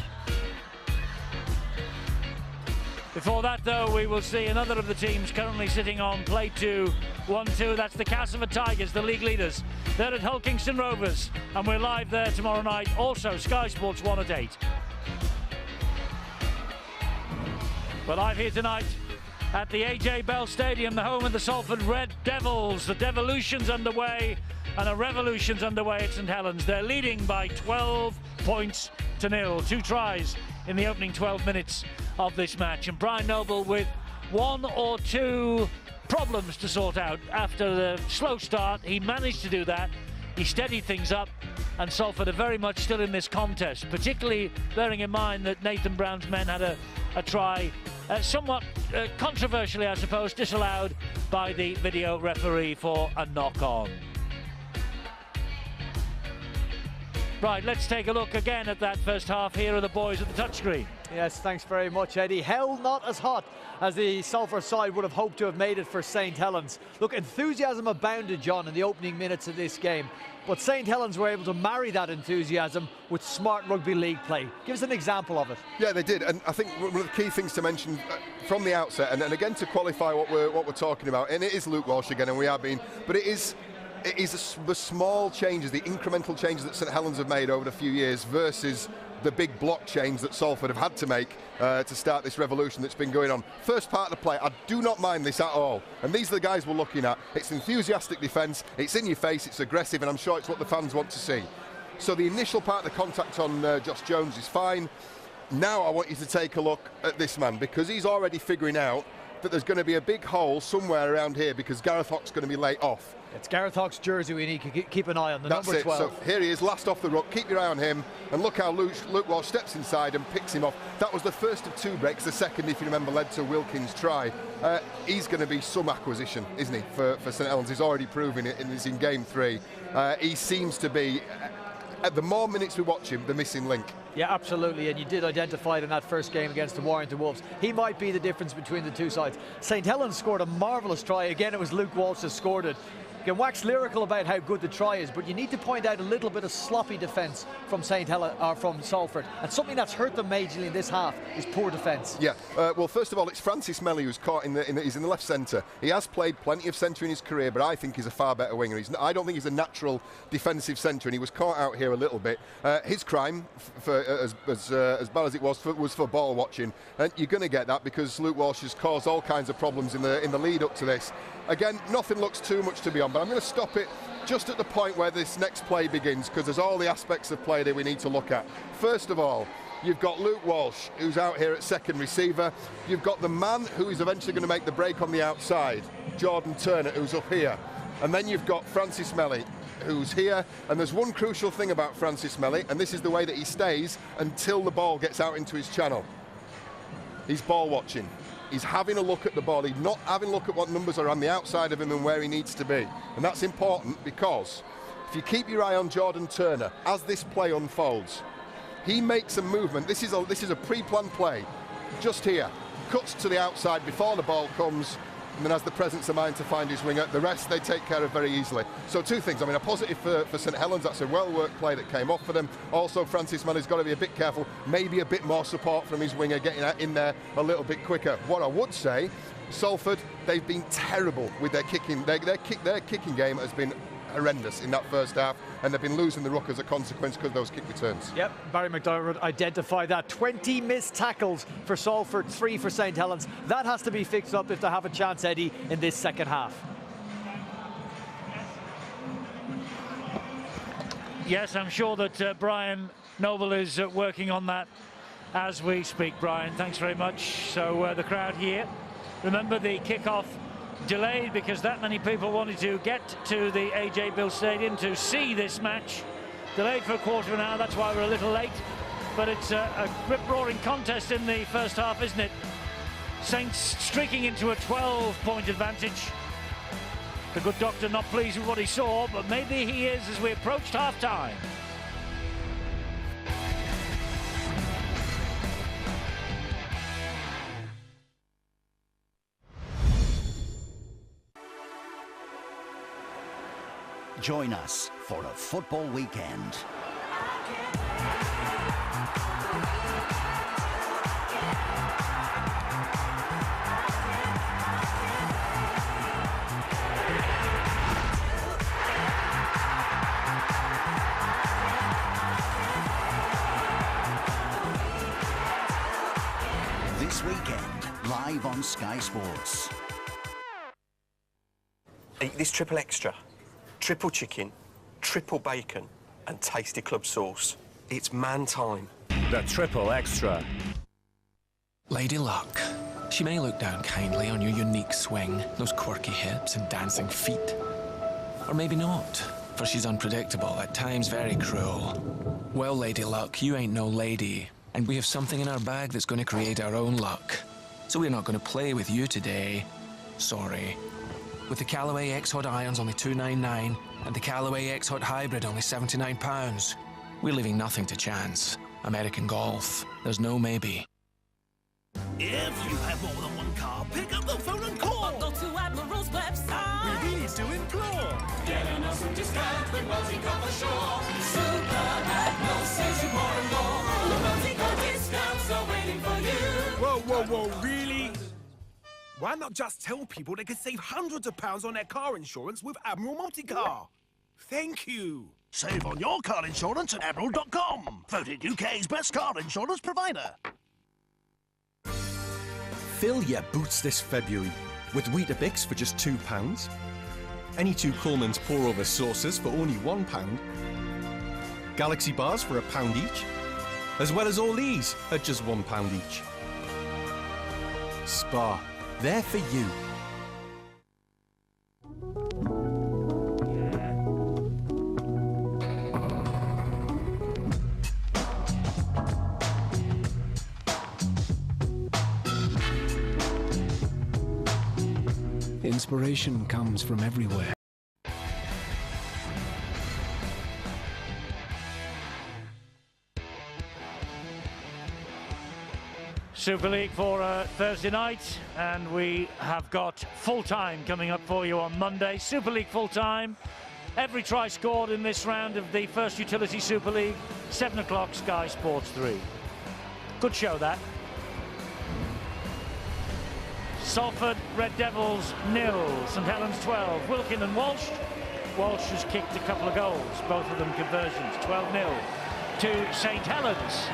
Before that, though, we will see another of the teams currently sitting on play 2, 1-2. That's the Castleford Tigers, the league leaders. They're at Hull Kingston Rovers, and we're live there tomorrow night. Also, Sky Sports 1 at 8. We're live here tonight at the AJ Bell Stadium, the home of the Salford Red Devils. The Devolution's underway and a revolution's underway at St Helens. They're leading by 12 points to 0. 2 tries in the opening 12 minutes of this match. And Brian Noble with one or two problems to sort out after the slow start. He managed to do that. He steadied things up, and Salford are very much still in this contest, particularly bearing in mind that Nathan Brown's men had a try, somewhat controversially, I suppose, disallowed by the video referee for a knock-on. Right, let's take a look again at that first half. Here are the boys at the touchscreen. Yes, thanks very much, Eddie. Hell not as hot as the Salford side would have hoped to have made it for St Helens. Look, enthusiasm abounded, John, in the opening minutes of this game. But St Helens were able to marry that enthusiasm with smart rugby league play. Give us an example of it. Yeah, they did, and I think one of the key things to mention from the outset, and again to qualify what we're talking about, and it is Luke Walsh again, and we are being, but it is the small changes, the incremental changes that St Helens have made over the few years versus the big block change that Salford have had to make to start this revolution that's been going on. First part of the play, I do not mind this at all. And these are the guys we're looking at. It's enthusiastic defence, it's in your face, it's aggressive, and I'm sure it's what the fans want to see. So the initial part of the contact on Josh Jones is fine. Now I want you to take a look at this man, because he's already figuring out that there's going to be a big hole somewhere around here because Gareth Hock's going to be late off. It's Gareth Hock's jersey we need to keep an eye on, the number 12. So here he is, last off the ruck. Keep your eye on him, and look how Luke Walsh steps inside and picks him off. That was the first of two breaks. The second, if you remember, led to Wilkins' try. He's going to be some acquisition, isn't he, for St Helens? He's already proven it in game 3. He seems to be, at the more minutes we watch him, the missing link. Yeah, absolutely, and you did identify it in that first game against the Warrington Wolves. He might be the difference between the two sides. St Helens scored a marvellous try. Again, it was Luke Walsh that scored it. You can wax lyrical about how good the try is, but you need to point out a little bit of sloppy defence from from Salford, and something that's hurt them majorly in this half is poor defence. Yeah, well, first of all, it's Francis Melly who's caught he's in the left centre. He has played plenty of centre in his career, but I think he's a far better winger. I don't think he's a natural defensive centre, and he was caught out here a little bit. His crime, as bad as it was for ball watching, and you're going to get that because Luke Walsh has caused all kinds of problems in the lead up to this. Again, nothing looks too much to be on, but I'm going to stop it just at the point where this next play begins, because there's all the aspects of play that we need to look at. First of all, you've got Luke Walsh, who's out here at second receiver. You've got the man who is eventually going to make the break on the outside, Jordan Turner, who's up here. And then you've got Francis Melly, who's here. And there's one crucial thing about Francis Melly, and this is the way that he stays until the ball gets out into his channel. He's ball watching. He's having a look at the ball. He's not having a look at what numbers are on the outside of him and where he needs to be. And that's important because if you keep your eye on Jordan Turner as this play unfolds, he makes a movement. This is a pre-planned play. Just here, cuts to the outside before the ball comes, and then has the presence of mind to find his winger. The rest they take care of very easily. So two things. I mean, a positive for St Helens. That's a well-worked play that came off for them. Also, Francis Melly's got to be a bit careful. Maybe a bit more support from his winger, getting in there a little bit quicker. What I would say, Salford, they've been terrible with their kicking. Their kicking game has been horrendous in that first half, and they've been losing the ruck as a consequence because of those kick returns. Yep, Barry McDonald identified that. 20 missed tackles for Salford, 3 for St Helens. That has to be fixed up if they have a chance, Eddie, in this second half. Yes, I'm sure that Brian Noble is working on that as we speak. Brian, thanks very much. So the crowd here, remember the kickoff delayed because that many people wanted to get to the AJ Bill Stadium to see this match. Delayed for a quarter of an hour, that's why we're a little late. But it's a rip-roaring contest in the first half, isn't it? Saints streaking into a 12-point advantage. The good doctor not pleased with what he saw, but maybe he is as we approached half-time. Join us for a football weekend. This weekend, live on Sky Sports. Eat this triple extra. Triple chicken, triple bacon, and tasty club sauce. It's man time. The triple extra. Lady Luck. She may look down kindly on your unique swing, those quirky hips and dancing feet. Or maybe not, for she's unpredictable, at times very cruel. Well, Lady Luck, you ain't no lady, and we have something in our bag that's going to create our own luck. So we're not going to play with you today. Sorry. With the Callaway X-Hot Irons only $2.99 and the Callaway X-Hot Hybrid only £79, we're leaving nothing to chance. American Golf, there's no maybe. If you have more than one car, pick up the phone and call. Or go to Admiral's website. We need to implore. Get an awesome discount with multi-car for sure. Super Admiral saves you more and more. The multi-car discounts are waiting for you. Whoa, whoa, whoa, really? Why not just tell people they can save hundreds of pounds on their car insurance with Admiral Multi-Car? Thank you. Save on your car insurance at Admiral.com. Voted UK's best car insurance provider. Fill your boots this February with Weetabix for just £2, any two Coleman's pour-over sauces for only £1, Galaxy bars for £1 each, as well as all these at just £1 each. Spar, there for you. Inspiration comes from everywhere. Super League for Thursday night, and we have got full time coming up for you on Monday. Super League full time. Every try scored in this round of the First Utility Super League. 7 o'clock, Sky Sports 3. Good show, that. Salford Red Devils 0, St Helens 12. Wilkin and Walsh. Walsh has kicked a couple of goals, both of them conversions. 12-0 to St Helens.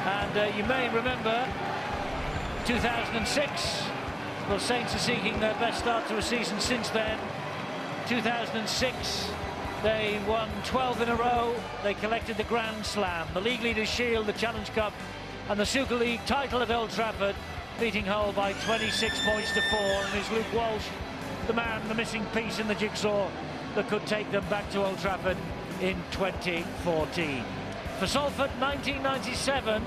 And you may remember 2006. Well, Saints are seeking their best start to a season since then. 2006, they won 12 in a row. They collected the Grand Slam, the League Leaders' Shield, the Challenge Cup, and the Super League title at Old Trafford, beating Hull by 26 points to 4. And it's Luke Walsh, the man, the missing piece in the jigsaw that could take them back to Old Trafford in 2014. For Salford, 1997,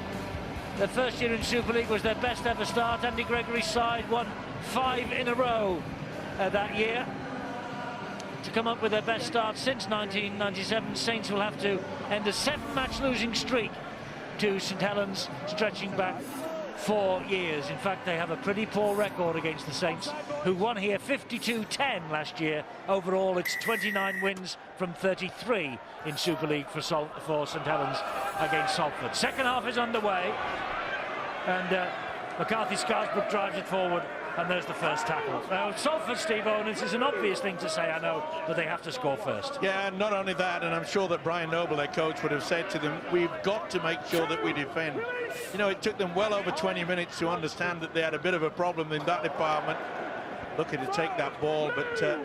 their first year in Super League was their best ever start. Andy Gregory's side won 5 in a row that year. To come up with their best start since 1997, Saints will have to end a 7-match losing streak to St Helens, stretching back 4 years. In fact, they have a pretty poor record against the Saints, who won here 52-10 last year. Overall, it's 29 wins from 33 in Super League for St Helens against Salford. Second half is underway, and McCarthy Scarsbrook drives it forward, and there's the first tackle. Now, Salford, Steve Owens, is an obvious thing to say, I know, but they have to score first. Yeah, not only that, and I'm sure that Brian Noble, their coach, would have said to them, we've got to make sure that we defend. You know, it took them well over 20 minutes to understand that they had a bit of a problem in that department. Looking to take that ball, but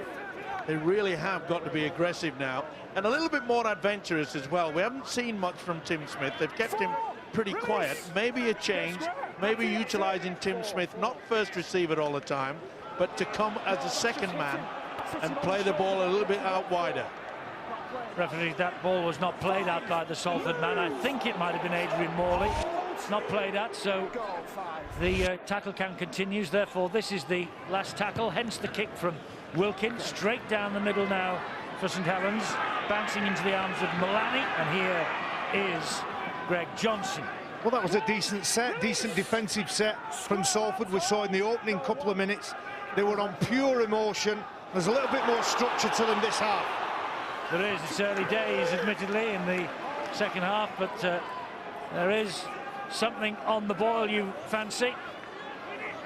they really have got to be aggressive now, and a little bit more adventurous as well. We haven't seen much from Tim Smith. They've kept him pretty quiet. Maybe a change, maybe utilising Tim Smith, not first receiver all the time, but to come as a second man and play the ball a little bit out wider. Referee, that ball was not played out by the Salford man. I think it might have been Adrian Morley. Not played at, so the tackle count continues. Therefore, this is the last tackle, hence the kick from Wilkin. Straight down the middle now for St Helens, bouncing into the arms of Mullaney, and here is Greg Johnson. Well, that was a decent set, decent defensive set from Salford. We saw in the opening couple of minutes, they were on pure emotion. There's a little bit more structure to them this half. There is. It's early days, admittedly, in the second half, but there is something on the boil, you fancy.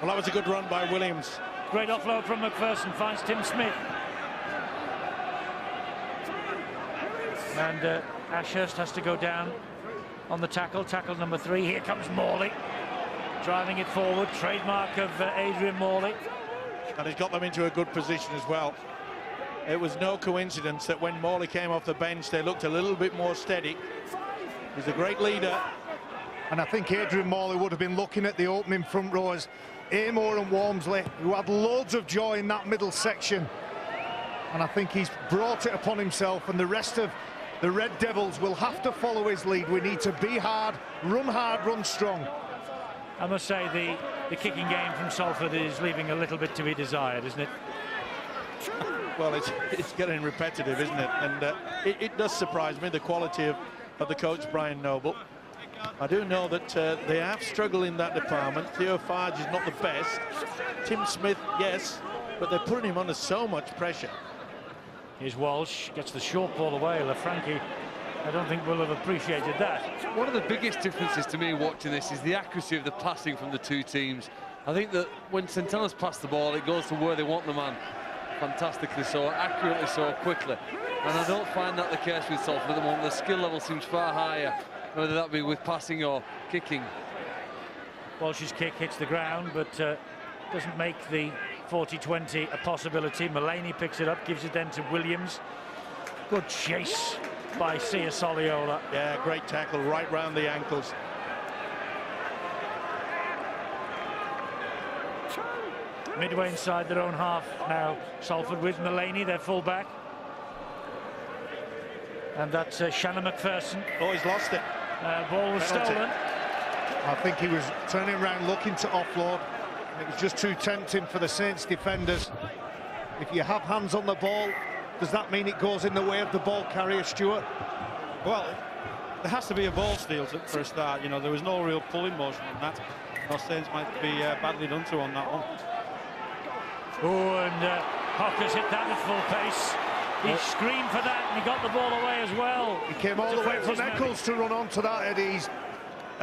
Well, that was a good run by Williams. Great offload from McPherson, finds Tim Smith. And Ashurst has to go down on the tackle number 3. Here comes Morley, driving it forward, trademark of Adrian Morley. And he's got them into a good position as well. It was no coincidence that when Morley came off the bench, they looked a little bit more steady. He's a great leader, And I think Adrian Morley would have been looking at the opening front rowers, Amor and Walmsley, who had loads of joy in that middle section. And I think he's brought it upon himself, and the rest of the Red Devils will have to follow his lead. We need to be hard, run strong. I must say the kicking game from Salford is leaving a little bit to be desired, isn't it? Well, it's getting repetitive, isn't it? And it does surprise me, the quality of the coach, Brian Noble. I do know that they have struggled in that department. Theo Farge is not the best. Tim Smith, yes, but they're putting him under so much pressure. Here's Walsh, gets the short ball away. LaFranchi, I don't think will have appreciated that. One of the biggest differences to me watching this is the accuracy of the passing from the two teams. I think that when St Helens pass the ball, it goes to where they want the man. Fantastically so, accurately so, quickly. And I don't find that the case with Salford at the moment. The skill level seems far higher, whether that be with passing or kicking. Walsh's kick hits the ground, but doesn't make the 40-20 a possibility. Mullaney picks it up, gives it then to Williams. Good chase by Sia Soliola. Yeah, great tackle right round the ankles. Midway inside their own half now, Salford with Mullaney, their fullback. And that's Shannon McPherson. Oh, he's lost it. Ball was stolen. I think he was turning around looking to offload. It was just too tempting for the Saints defenders. If you have hands on the ball, does that mean it goes in the way of the ball carrier, Stuart? Well, there has to be a ball steal for a start. You know, there was no real pulling motion on that. Our Saints might be badly done to on that one. Oh, and Hocker's hit that at full pace. He screamed for that, and he got the ball away as well. He came all the way from Eccles to run onto that, Eddie.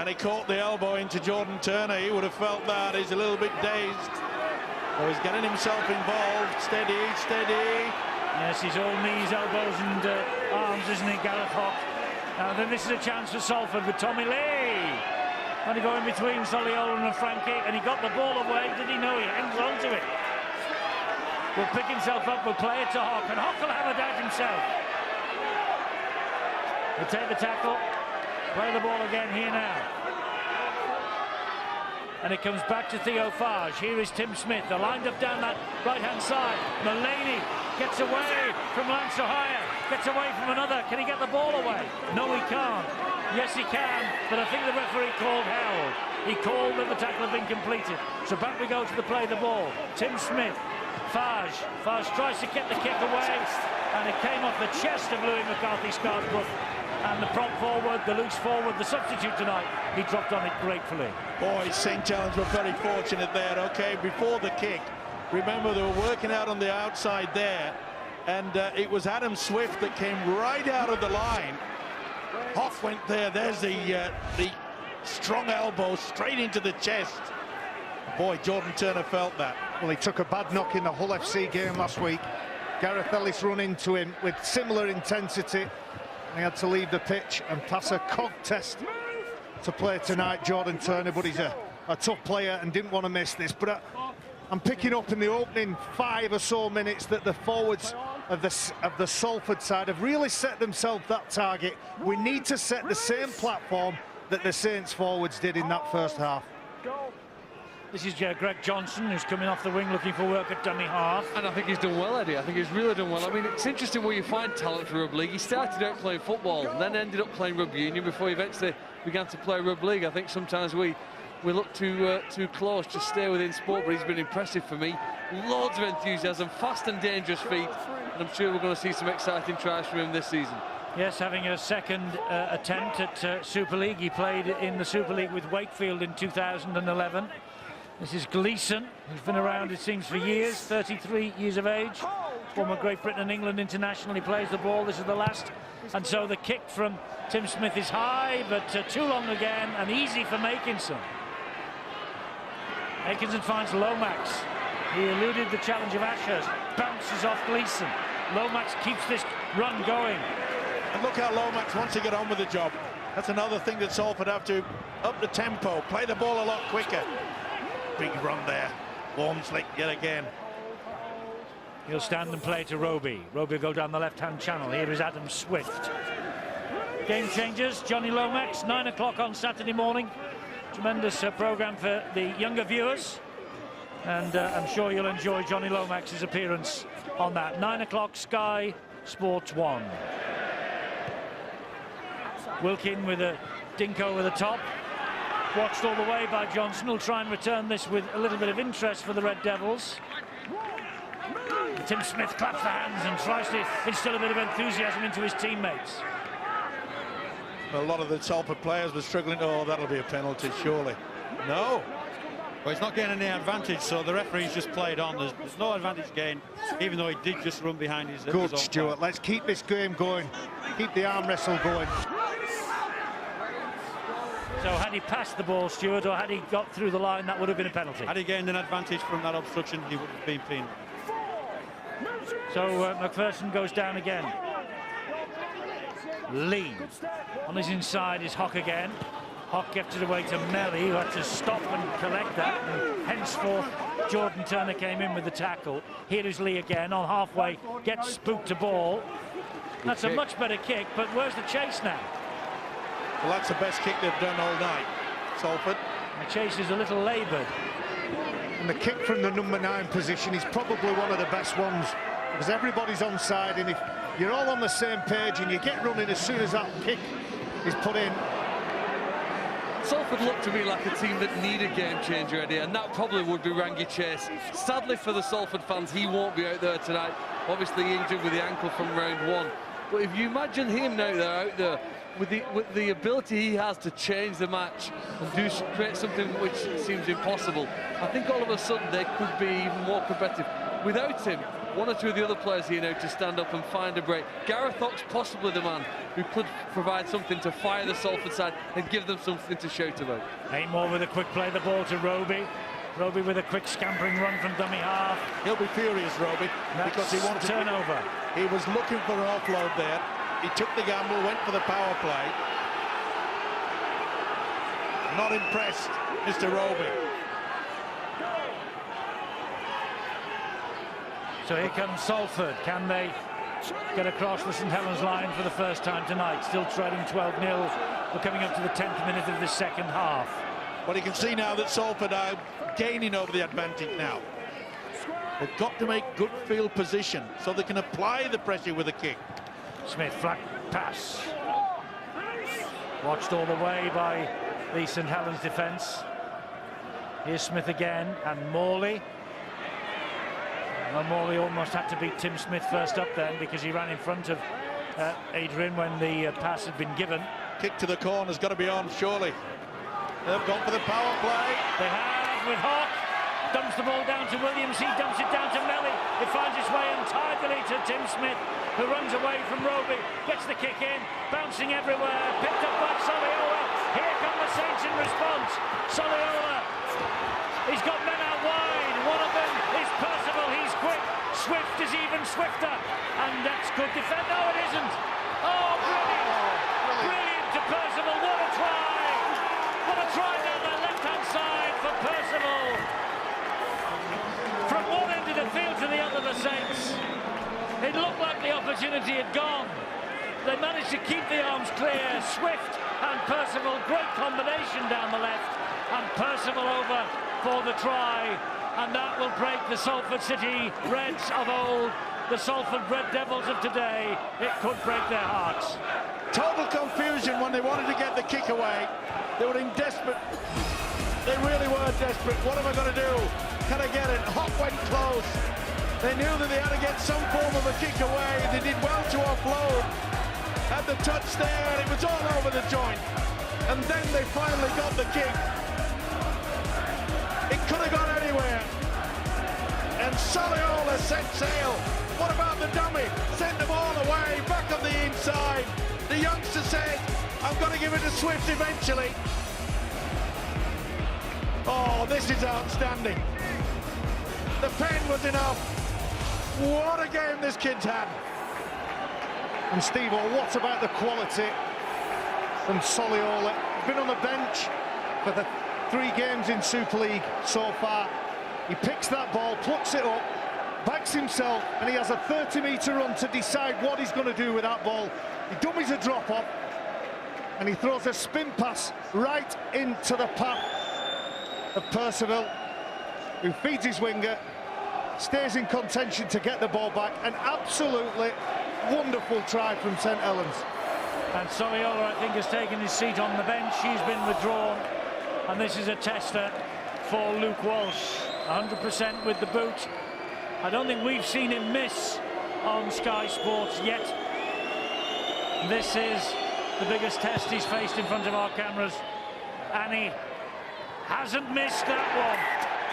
And he caught the elbow into Jordan Turner. He would have felt that. He's a little bit dazed. Oh, he's getting himself involved. Steady, steady. Yes, he's all knees, elbows and arms, isn't he, Gareth Hock? Now then, this is a chance for Salford with Tommy Lee. And he go in between Soliola and Frankie, and he got the ball away. Did he know he hangs on to it? Will pick himself up, will play it to Hock, and Hock will have a doubt himself. He'll take the tackle, play the ball again here now. And it comes back to Theo Farge. Here is Tim Smith. They're lined up down that right-hand side. Mullaney gets away from Lance O'Hire, gets away from another. Can he get the ball away? No, he can't. Yes, he can, but I think the referee called held. He called that the tackle had been completed. So back we go to the play the ball. Tim Smith. Farge tries to get the kick away, and it came off the chest of Louis McCarthy-Scarsbrook. And the prop forward, the loose forward, the substitute tonight, he dropped on it gratefully. Boy, St Helens were very fortunate there. Okay, before the kick, remember they were working out on the outside there, and it was Adam Swift that came right out of the line. Hoff went there. There's the strong elbow straight into the chest. Boy, Jordan Turner felt that. Well, he took a bad knock in the Hull FC game last week. Gareth Ellis run into him with similar intensity. He had to leave the pitch and pass a cog test to play tonight, Jordan Turner, but he's a tough player and didn't want to miss this. But I'm picking up in the opening 5 or so minutes that the forwards of the Salford side have really set themselves that target. We need to set the same platform that the Saints forwards did in that first half. This is Greg Johnson, who's coming off the wing looking for work at dummy half. And I think he's done well, Eddie. I think he's really done well. I mean, it's interesting where you find talent for rugby league. He started out playing football, and then ended up playing rugby union before he eventually began to play rugby league. I think sometimes we look too close to stay within sport, but he's been impressive for me. Loads of enthusiasm, fast and dangerous feet, and I'm sure we're going to see some exciting tries from him this season. Yes, having a second attempt at Super League. He played in the Super League with Wakefield in 2011. This is Gleeson, who's been around, it seems, for years, 33 years of age. Former Great Britain and England international. He plays the ball. This is the last. And so the kick from Tim Smith is high, but too long again, and easy for Makinson. Makinson finds Lomax. He eluded the challenge of Ashurst. Bounces off Gleeson. Lomax keeps this run going. And look how Lomax wants to get on with the job. That's another thing that Salford have to up the tempo, play the ball a lot quicker. Big run there. Walmsley yet again. He'll stand and play to Roby. Roby will go down the left-hand channel. Here is Adam Swift. Game changers, Johnny Lomax, 9 o'clock on Saturday morning. Tremendous programme for the younger viewers. And I'm sure you'll enjoy Johnny Lomax's appearance on that. 9 o'clock, Sky Sports 1. Wilkin with a dink over the top. Watched all the way by Johnson. Will try and return this with a little bit of interest for the Red Devils. Tim Smith claps the hands and tries to instill a bit of enthusiasm into his teammates. A lot of the Salford players were struggling. Oh, that'll be a penalty, surely. No. Well, he's not getting any advantage, so the referee's just played on. There's no advantage gained, even though he did just run behind his... Good, Stuart. Let's keep this game going. Keep the arm wrestle going. So had he passed the ball, Stuart, or had he got through the line, that would have been a penalty. Had he gained an advantage from that obstruction, he would have been penalised. So McPherson goes down again. Lee. On his inside is Hock again. Hock gets it away to Melly, who had to stop and collect that. And henceforth, Jordan Turner came in with the tackle. Here is Lee again on halfway, gets spooked to ball. That's a much better kick, but where's the chase now? Well, that's the best kick they've done all night, Salford. The chase is a little laboured. And the kick from the number 9 position is probably one of the best ones, because everybody's onside, and if you're all on the same page and you get running as soon as that kick is put in. Salford looked to me like a team that need a game changer, Eddie, and that probably would be Rangi Chase. Sadly for the Salford fans, he won't be out there tonight, obviously injured with the ankle from round 1. But if you imagine him now out there with the ability he has to change the match and create something which seems impossible, I think all of a sudden they could be even more competitive. Without him, one or two of the other players here now to stand up and find a break. Gareth Hock's possibly the man who could provide something to fire the Salford side and give them something to shout about. More with a quick play, the ball to Roby. Roby with a quick scampering run from dummy half. He'll be furious, Roby, because he wanted turnover. He was looking for an offload there. He took the gamble, went for the power play. Not impressed, Mr. Roby. So here comes Salford. Can they get across the St Helens line for the first time tonight? Still trailing 12-0. We're coming up to the 10th minute of the second half. Well, you can see now that Salford are gaining over the advantage now. They've got to make good field position so they can apply the pressure with a kick. Smith, flat pass. Watched all the way by the St Helens defence. Here's Smith again, and Morley. Well, Morley almost had to beat Tim Smith first up then, because he ran in front of Adrian when the pass had been given. Kick to the corner's got to be on, surely. They've gone for the power play. They have, with Hock. Dumps the ball down to Williams, he dumps it down to Melly. It finds its way entirely to Tim Smith, who runs away from Roby, gets the kick in, bouncing everywhere, picked up by Soliola. Here come the Saints in response. Soliola, he's got men out wide. One of them is Percival, he's quick. Swift is even swifter, and that's good defend. No, it isn't. Oh, brilliant. Brilliant to Percival, what a try. What a try down the left-hand side for Percival. From one end of the field to the other, the Saints. It looked like the opportunity had gone. They managed to keep the arms clear. Swift and Percival, great combination down the left. And Percival over for the try. And that will break the Salford City Reds of old, the Salford Red Devils of today. It could break their hearts. Total confusion when they wanted to get the kick away. They were in desperate. They really were desperate. What am I going to do? Can I get it? Hock went close. They knew that they had to get some form of a kick away. They did well to offload. Had the touch there, and it was all over the joint. And then they finally got the kick. It could have gone anywhere. And Soliola set sail. What about the dummy? Sent the ball away, back on the inside. The youngster said, I'm going to give it to Swift eventually. Oh, this is outstanding. The pen was enough. What a game this kid's had. And Steve, what about the quality from Soliola? He's been on the bench for the 3 games in Super League so far. He picks that ball, plucks it up, backs himself, and he has a 30-metre run to decide what he's going to do with that ball. He dummies a drop-off, and he throws a spin pass right into the path of Percival, who feeds his winger, stays in contention to get the ball back. An absolutely wonderful try from St Helens. And Soliola, I think, has taken his seat on the bench. He's been withdrawn, and this is a tester for Luke Walsh. 100% with the boot. I don't think we've seen him miss on Sky Sports yet. This is the biggest test he's faced in front of our cameras, and he hasn't missed that one.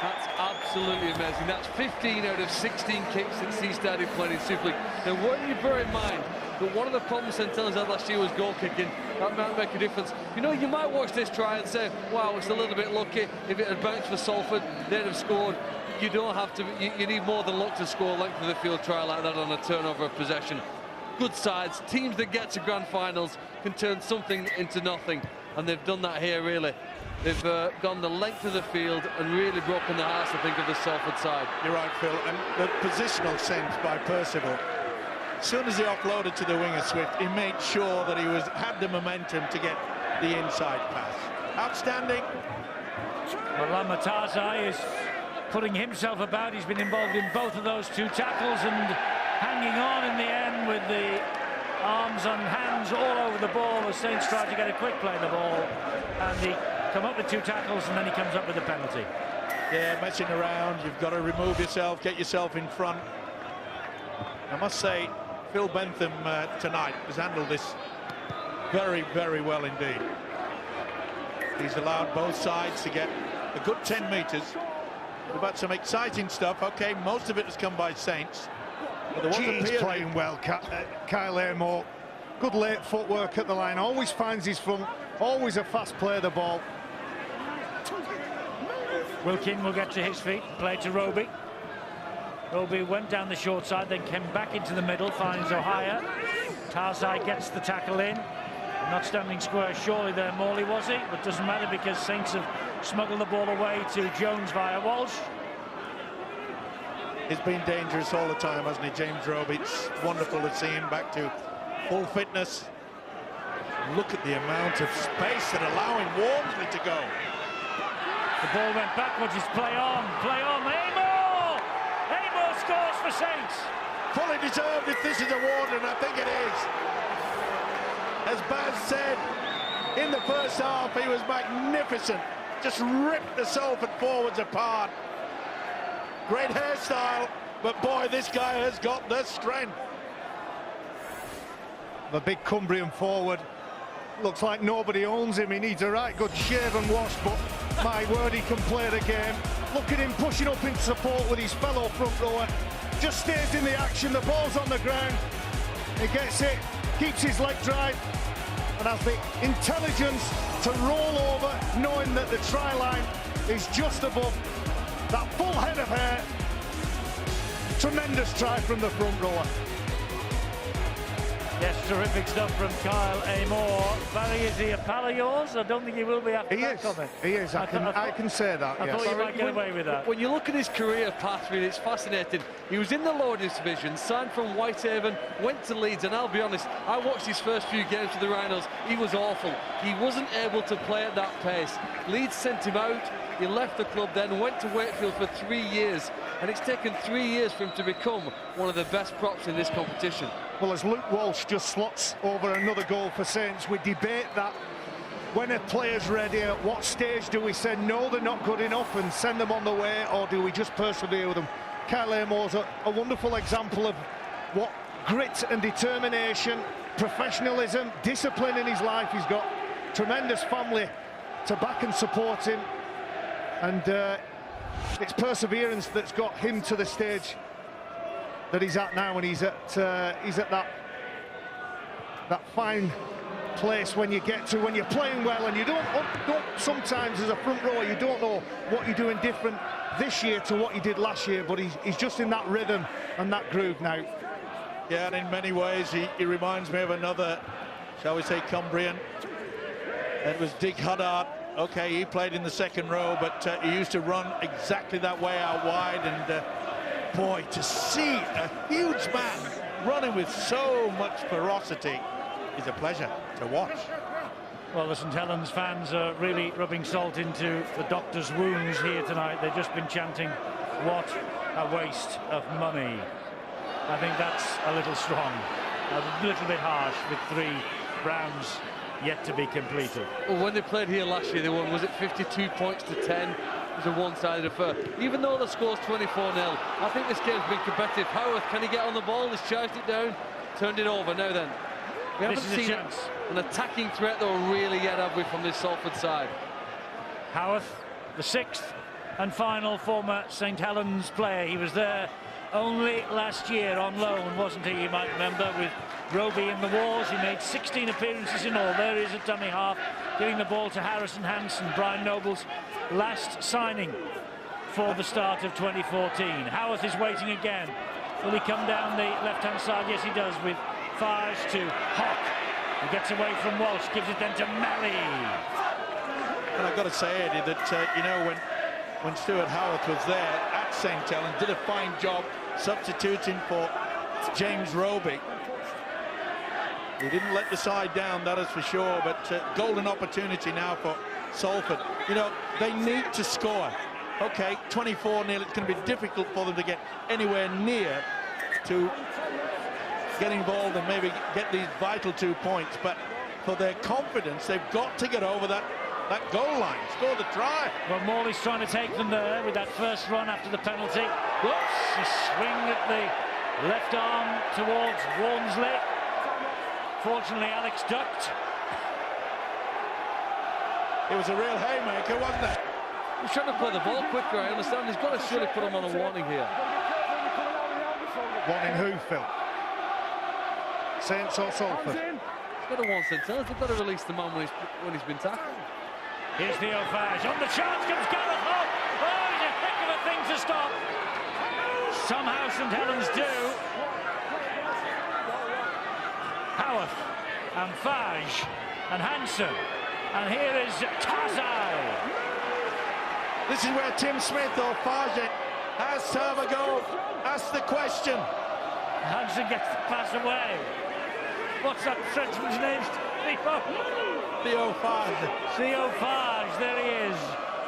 That's absolutely amazing. That's 15 out of 16 kicks since he started playing in Super League. Now, when you bear in mind that one of the problems St Helens had last year was goal kicking, that might make a difference. You know, you might watch this try and say, wow, it's a little bit lucky. If it had bounced for Salford, they'd have scored. You don't have to, you need more than luck to score length of the field try like that on a turnover of possession. Good sides, teams that get to grand finals can turn something into nothing, and they've done that here, really. They've gone the length of the field and really broken the hearts, I think, of the Salford side. You're right, Phil, and the positional sense by Percival. As soon as he offloaded to the winger Swift, he made sure that he had the momentum to get the inside pass. Outstanding. Well, Lamataza is putting himself about. He's been involved in both of those two tackles and hanging on in the end with the arms and hands all over the ball as Saints tried to get a quick play of the ball, and he come up with two tackles and then he comes up with a penalty. Yeah, messing around. You've got to remove yourself, get yourself in front. I must say, Phil Bentham tonight has handled this very, very well indeed. He's allowed both sides to get a good 10 metres. About some exciting stuff. Okay, most of it has come by Saints. But there was a He's period. playing well, Kyle Amor. Good late footwork at the line, always finds his front, always a fast play of the ball. Wilkin will get to his feet, play to Roby. Roby went down the short side, then came back into the middle, finds O'Hire. Tarzai gets the tackle in. Not standing square surely there, Morley, was he? But doesn't matter because Saints have smuggled the ball away to Jones via Walsh. He's been dangerous all the time, hasn't he, James Roby? It's wonderful to see him back to full fitness. Look at the amount of space that allowing Walmsley to go. The ball went backwards, it's play on, Amor! Amor scores for Saints! Fully deserved if this is awarded, and I think it is. As Baz said, in the first half, he was magnificent. Just ripped the Salford forwards apart. Great hairstyle, but boy, this guy has got the strength. The big Cumbrian forward. Looks like nobody owns him. He needs a right good shave and wash, but my word, he can play the game. Look at him pushing up in support with his fellow front rower. Just stays in the action, the ball's on the ground. He gets it, keeps his leg dry, and has the intelligence to roll over, knowing that the try line is just above that full head of hair. Tremendous try from the front rower. Yes, terrific stuff from Kyle Amor. Barry, is he a pal of yours? I don't think he will be after that comment. He is. I can say that. I yes. thought you might get away with that. When you look at his career path, really, it's fascinating. He was in the lower division, signed from Whitehaven, went to Leeds, and I'll be honest, I watched his first few games for the Rhinos. He was awful. He wasn't able to play at that pace. Leeds sent him out. He left the club, then went to Wakefield for 3 years, and it's taken 3 years for him to become one of the best props in this competition. Well, as Luke Walsh just slots over another goal for Saints, we debate that when a player's ready, at what stage do we say no, they're not good enough and send them on the way, or do we just persevere with them? Kyle Amor's a wonderful example of what grit and determination, professionalism, discipline in his life. He's got tremendous family to back and support him, and it's perseverance that's got him to the stage that he's at now, and he's at that fine place when you're playing well, and you don't sometimes as a front rower you don't know what you're doing different this year to what you did last year, but he's just in that rhythm and that groove now. Yeah, and in many ways he reminds me of another, shall we say, Cumbrian. It was Dick Huddart. Okay, he played in the second row, but he used to run exactly that way out wide, and boy, to see a huge man running with so much ferocity is a pleasure to watch. Well, the St Helens fans are really rubbing salt into the doctor's wounds here tonight. They've just been chanting, "What a waste of money." I think that's a little strong, a little bit harsh with 3 rounds yet to be completed. Well, when they played here last year, they won, was it 52 points to 10? It was a one-sided affair. Even though the score's 24-0, I think this game's been competitive. Howarth, can he get on the ball? He's charged it down, turned it over. Now then, we haven't seen an attacking threat, though, really yet, have we, from this Salford side? Howarth, the 6th and final former St Helens player. He was there only last year on loan, wasn't he? You might remember, with Roby in the wars. He made 16 appearances in all. There he is at dummy half, giving the ball to Harrison Hansen, Brian Noble's last signing for the start of 2014. Howarth is waiting again. Will he come down the left-hand side? Yes, he does, with Fars to Hock. He gets away from Walsh, gives it then to Malley. And I've got to say, Eddie, that, you know, when Stuart Howarth was there at St Helens, did a fine job substituting for James Roby. He didn't let the side down, that is for sure, but golden opportunity now for Salford. You know, they need to score. Okay, 24-0, it's going to be difficult for them to get anywhere near to get involved and maybe get these vital 2 points, but for their confidence, they've got to get over that goal line, score the try. Well, Morley's trying to take them there with that first run after the penalty. Whoops, a swing at the left arm towards Walmsley. Fortunately, Alex ducked. It was a real haymaker, wasn't it? He's trying to play the ball quicker, I understand. He's got to surely put him on a warning here. Warning who, Phil? Saints or Salford? He's got a one sentence. They've got to release the man when he's been tackled. Here's Theo Fage. On the chance comes Gareth Hock. Oh, he's a heck of a thing to stop. Somehow St Helens do. Howarth and Fage and Hansen. And here is Tazai. This is where Tim Smith or Fage has to have a go. Ask the question. Hansen gets the pass away. What's that Frenchman's name? Theo Fage. Theo Fage, there he is.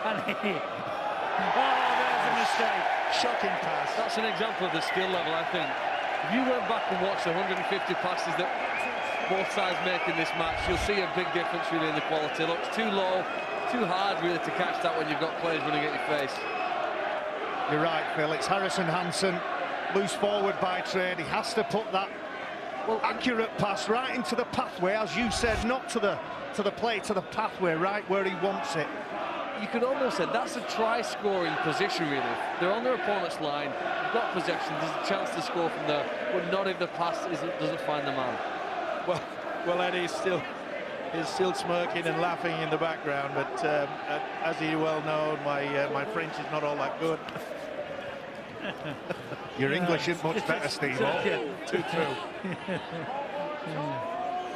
And he... Oh, there's a mistake. Shocking pass. That's an example of the skill level, I think. If you went back and watched the 150 passes that both sides make in this match, you'll see a big difference really in the quality. It looks too low, too hard really to catch that when you've got players running at your face. You're right, Phil. It's Harrison Hansen, loose forward by trade. He has to put that accurate pass right into the pathway, as you said, not to the play, to the pathway, right where he wants it. You could almost say that's a try-scoring position, really. They're on their opponent's line, they've got possession, there's a chance to score from there, but not if the pass doesn't find the man. Well, Eddie is still smirking and laughing in the background, but as you well know, my French is not all that good. Your English isn't much better, Steve. Too true.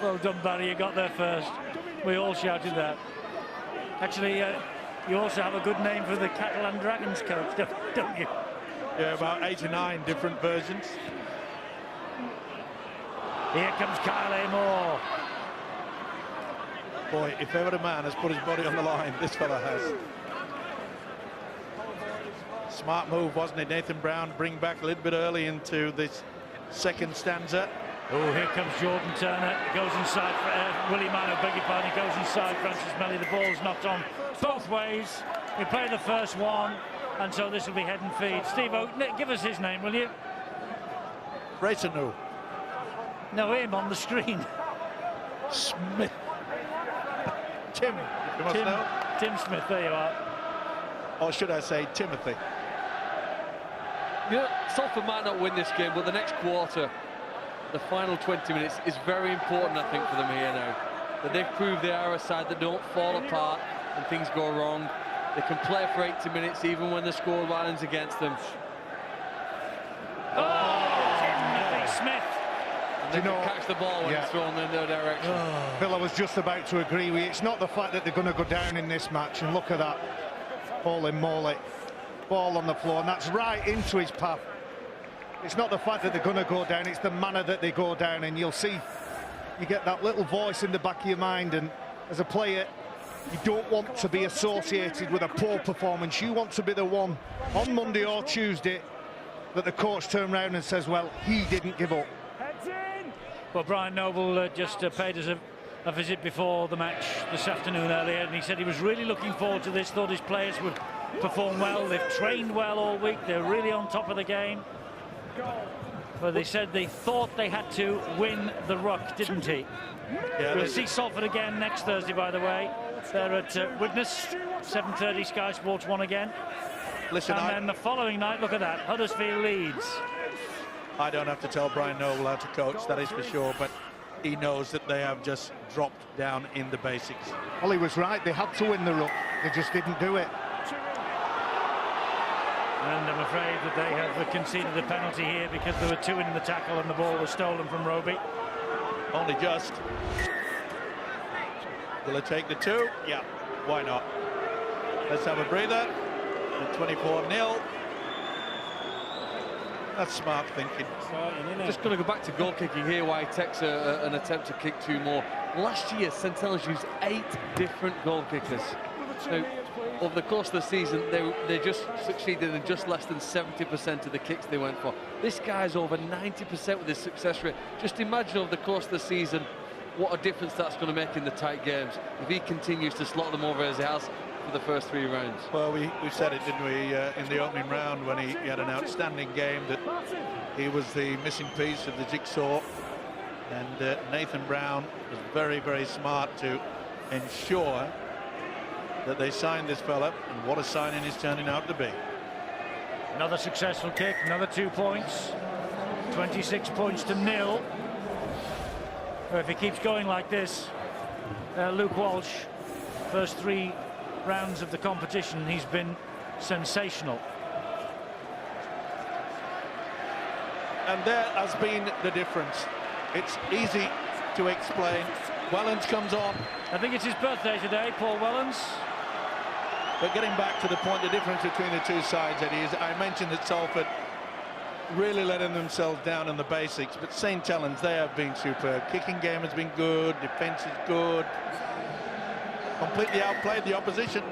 Well done, Barry, you got there first. We all shouted that. Actually, you also have a good name for the Cattle and Dragons coach, don't you? Yeah, about 8 or 9 different versions. Here comes Kyle Amor. Boy, if ever a man has put his body on the line, this fella has. Smart move, wasn't it? Nathan Brown bring back a little bit early into this second stanza. Oh, here comes Jordan Turner. Goes inside. Willie Mann, beg your pardon. He goes inside Francis Melly. The ball's knocked on both ways. We play the first one, and so this will be head and feed. Steve-O, give us his name, will you? Racenu. No, him on the screen. Smith. Tim. You must know. Tim Smith, there you are. Or should I say Timothy? You know, Salford might not win this game, but the next quarter, the final 20 minutes, is very important, I think, for them here now. That they've proved they are a side that don't fall apart when things go wrong. They can play for 80 minutes even when the score line's against them. Timothy Smith. And they can catch the ball when it's thrown in their direction. Phil, I was just about to agree with you. It's not the fact that they're going to go down in this match, and look at that. Pauline Morley, ball on the floor, and that's right into his path. It's not the fact that they're going to go down, it's the manner that they go down, and you'll see, you get that little voice in the back of your mind, and as a player, you don't want to be associated with a poor performance. You want to be the one on Monday or Tuesday that the coach turned around and says, well, he didn't give up. Well, Brian Noble just paid us a visit before the match this afternoon earlier, and he said he was really looking forward to this, thought his players would perform well. They've trained well all week, they're really on top of the game. But they said they thought they had to win the ruck, didn't he? Yeah, we'll see Salford again next Thursday, by the way. They're at Widnes, 7:30 Sky Sports 1 again. Listen, and then the following night, look at that, Huddersfield Leeds. I don't have to tell Brian Noble how to coach, that is for sure, but he knows that they have just dropped down in the basics. Well, he was right. They had to win the ruck. They just didn't do it. And I'm afraid that they have conceded the penalty here because there were two in the tackle and the ball was stolen from Roby. Only just. Will it take the two? Yeah, why not? Let's have a breather. 24-0. That's smart thinking. Just going to go back to goal kicking here, why he takes an attempt to kick two more. Last year, St Helens used 8 different goal kickers. Now, over the course of the season, they just succeeded in just less than 70% of the kicks they went for. This guy's over 90% with his success rate. Just imagine over the course of the season what a difference that's going to make in the tight games if he continues to slot them over as he has for the first 3 rounds. Well, we said it, didn't we, in the opening round when he had an outstanding game, that he was the missing piece of the jigsaw, and Nathan Brown was very, very smart to ensure that they signed this fella, and what a signing he's turning out to be. Another successful kick, another 2 points, 26 points to 0. If he keeps going like this, Luke Walsh, first 3 rounds of the competition, he's been sensational. And there has been the difference. It's easy to explain. Wellens comes on. I think it's his birthday today, Paul Wellens. But getting back to the point, the difference between the two sides, Eddie, is I mentioned that Salford really letting themselves down in the basics, but St Helens, they have been superb. Kicking game has been good, defence is good. Completely outplayed the opposition.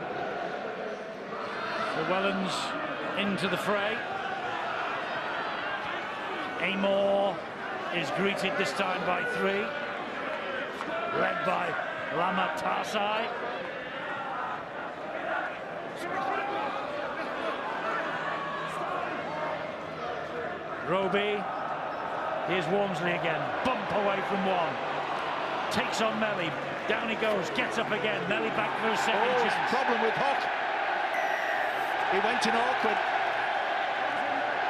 So Wellens into the fray. Amor is greeted this time by 3, led by Lama Tarsai. Roby, here's Walmsley again, bump away from 1, takes on Melly, down he goes, gets up again, Melly back for a second chance. Problem with Hock. He went in awkward.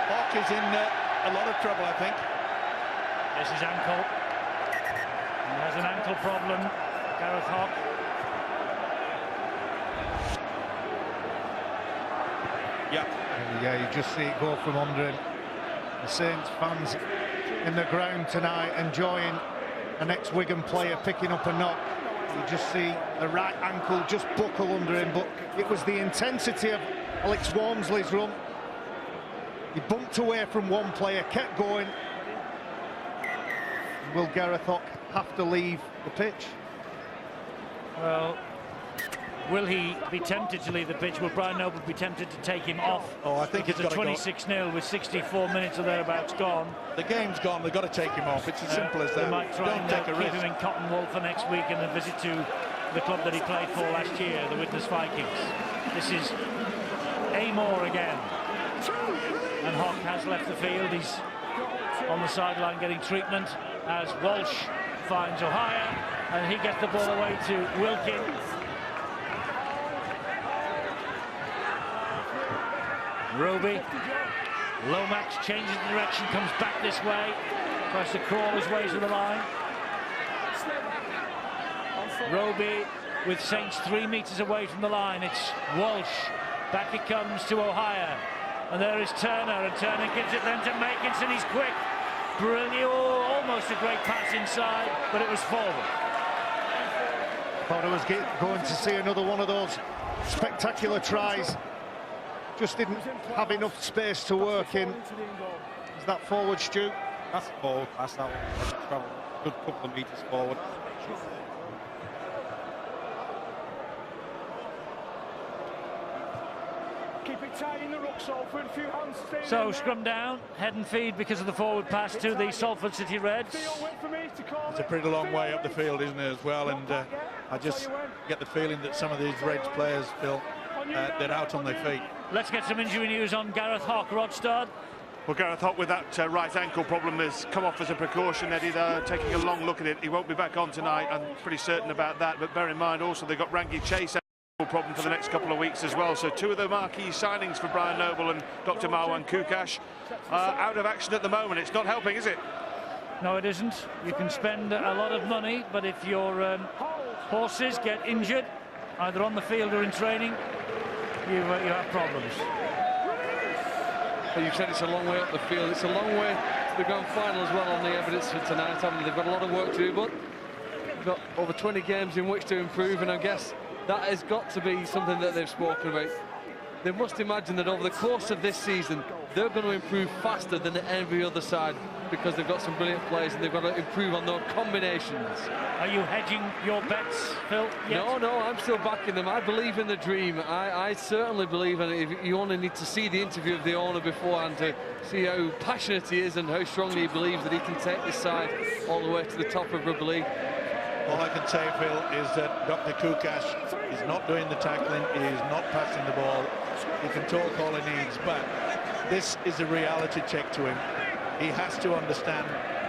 Hock is in a lot of trouble, I think. This is ankle. He has an ankle problem, Gareth Hock. Yeah, you just see it go from under him. The Saints fans in the ground tonight enjoying an ex-Wigan player picking up a knock. You just see the right ankle just buckle under him, but it was the intensity of Alex Walmsley's run. He bumped away from one player, kept going. Will Gareth Hock have to leave the pitch? Well, will he be tempted to leave the pitch? Will Brian Noble be tempted to take him off? Oh, I think it's a 26-0 with 64 minutes or thereabouts gone. The game's gone, they've got to take him off. It's as simple as that. They might try Don't take a keep risk. him in Cotton Wool for next week and a visit to the club that he played for last year, the Widnes Vikings. This is Amor again. And Hock has left the field. He's on the sideline getting treatment as Walsh finds O'Hare, and he gets the ball away to Wilkin. Roby, Lomax changes the direction, comes back this way, tries to crawl his way to the line. Roby with Saints 3 metres away from the line. It's Walsh, back it comes to O'Hare, and there is Turner, and Turner gives it then to Makinson. He's quick, brilliant, almost a great pass inside, but it was forward. Thought I was going to see another one of those spectacular tries. Just didn't have enough space to work in. Is that forward, Stu? That's forward, that's that one. Good couple of metres forward. Keep it tight in the ruck, Salford. A few hands. So scrum down, head and feed because of the forward pass to the Salford City Reds. It's a pretty long way up the field, isn't it, as well? And I just get the feeling that some of these Reds players, Phil, they're out on their feet. Let's get some injury news on Gareth Hock. Rodstad. Well, Gareth Hock with that right ankle problem has come off as a precaution. Eddie, they're taking a long look at it. He won't be back on tonight. I'm pretty certain about that. But bear in mind also they've got Ranky Chase problem for the next couple of weeks as well. So two of the marquee signings for Brian Noble and Dr. Marwan Kukash are out of action at the moment. It's not helping, is it? No, it isn't. You can spend a lot of money, but if your horses get injured, either on the field or in training, you have problems. Well, you said it's a long way up the field. It's a long way to the grand final as well on the evidence for tonight. They've got a lot of work to do, but they've got over 20 games in which to improve, and I guess that has got to be something that they've spoken about. They must imagine that over the course of this season, they're going to improve faster than every other side because they've got some brilliant players and they've got to improve on those combinations. Are you hedging your bets, Phil? Yet? No, I'm still backing them. I believe in the dream. I certainly believe in it. If you only need to see the interview of the owner beforehand to see how passionate he is and how strongly he believes that he can take this side all the way to the top of rugby league. All I can say, Phil, is that Dr. Kukash is not doing the tackling, he is not passing the ball. He can talk all he needs, but this is a reality check to him. He has to understand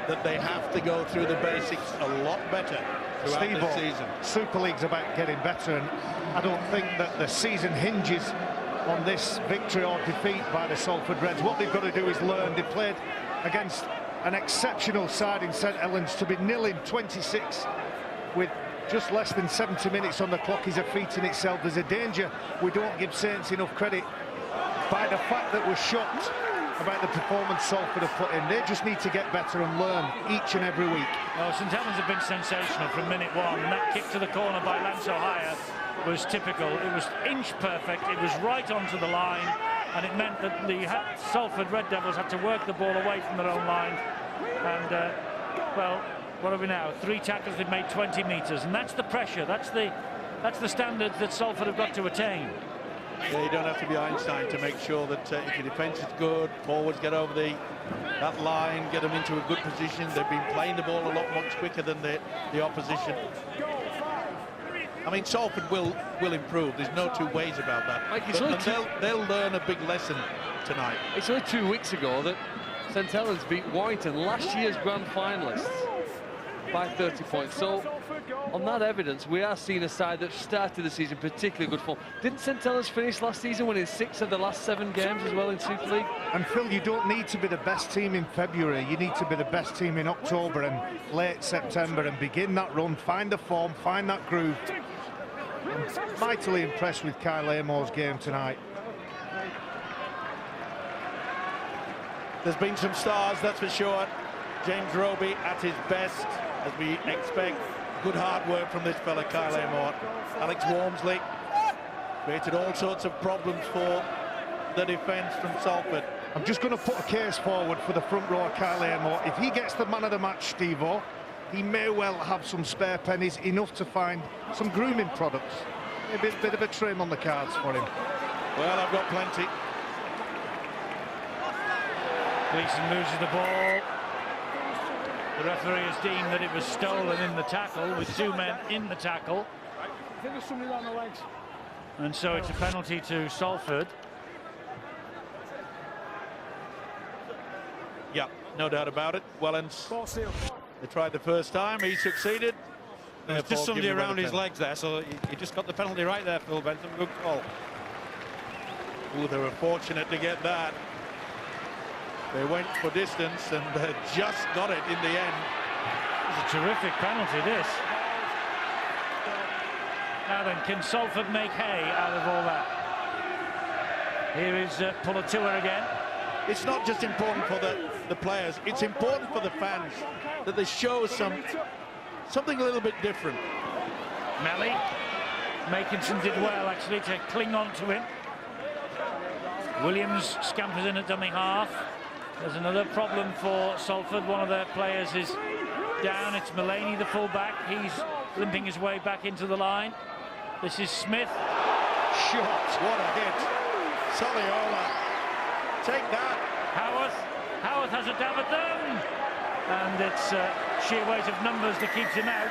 that they have to go through the basics a lot better throughout the season. Super League's about getting better, and I don't think that the season hinges on this victory or defeat by the Salford Reds. What they've got to do is learn. They played against an exceptional side in St Helens. To be nilling 26 with just less than 70 minutes on the clock is a feat in itself. There's a danger we don't give Saints enough credit by the fact that we're shocked about the performance Salford have put in. They just need to get better and learn each and every week. Well, St Helens have been sensational from minute one, and that kick to the corner by Lance O'Hire was typical. It was inch perfect, it was right onto the line, and it meant that the Salford Red Devils had to work the ball away from their own line. And, well, what are we now? 3 tackles, they've made 20 metres, and that's the pressure, that's the standard that Salford have got to attain. Yeah, you don't have to be Einstein to make sure that if your defence is good, forwards get over that line, get them into a good position. They've been playing the ball a lot much quicker than the opposition. I mean, Salford will improve. there's no two ways about that. Mike, they'll learn a big lesson tonight. It's only 2 weeks ago that St Helens beat Warrington, last year's grand finalists, by 30 points. So on that evidence, we are seeing a side that started the season particularly good form. Didn't St Helens finish last season winning 6 of the last 7 games as well in Super League? And Phil, you don't need to be the best team in February. You need to be the best team in October and late September and begin that run, find the form, find that groove. I'm mightily impressed with Kyle Amor's game tonight. There's been some stars, that's for sure. James Roby at his best, as we expect. Good hard work from this fella, Kyle Amor. Alex Walmsley created all sorts of problems for the defence from Salford. I'm just going to put a case forward for the front row, Kyle Amor. If he gets the man of the match, Steve-O, he may well have some spare pennies, enough to find some grooming products. Maybe a bit of a trim on the cards for him. Well, I've got plenty. Gleeson loses the ball. The referee has deemed that it was stolen in the tackle, with 2 men in the tackle. I think there's somebody on the legs. And so it's a penalty to Salford. Yeah, no doubt about it. Wellens, they tried the first time, he succeeded. There's just somebody around his legs there, so he just got the penalty right there, Phil Benson. Good call. Ooh, they were fortunate to get that. They went for distance and just got it in the end. It's a terrific penalty, this. Now then, can Salford make hay out of all that? Here is Pulatua again. It's not just important for the players, it's important for the fans that they show something a little bit different. Melly. Makinson did well, actually, to cling on to him. Williams scampers in at dummy half. There's another problem for Salford. One of their players is down. It's Mullaney, the fullback. He's limping his way back into the line. This is Smith. Shot, what a hit. Soliola, take that. Howarth has a dab at them, and it's sheer weight of numbers that keeps him out.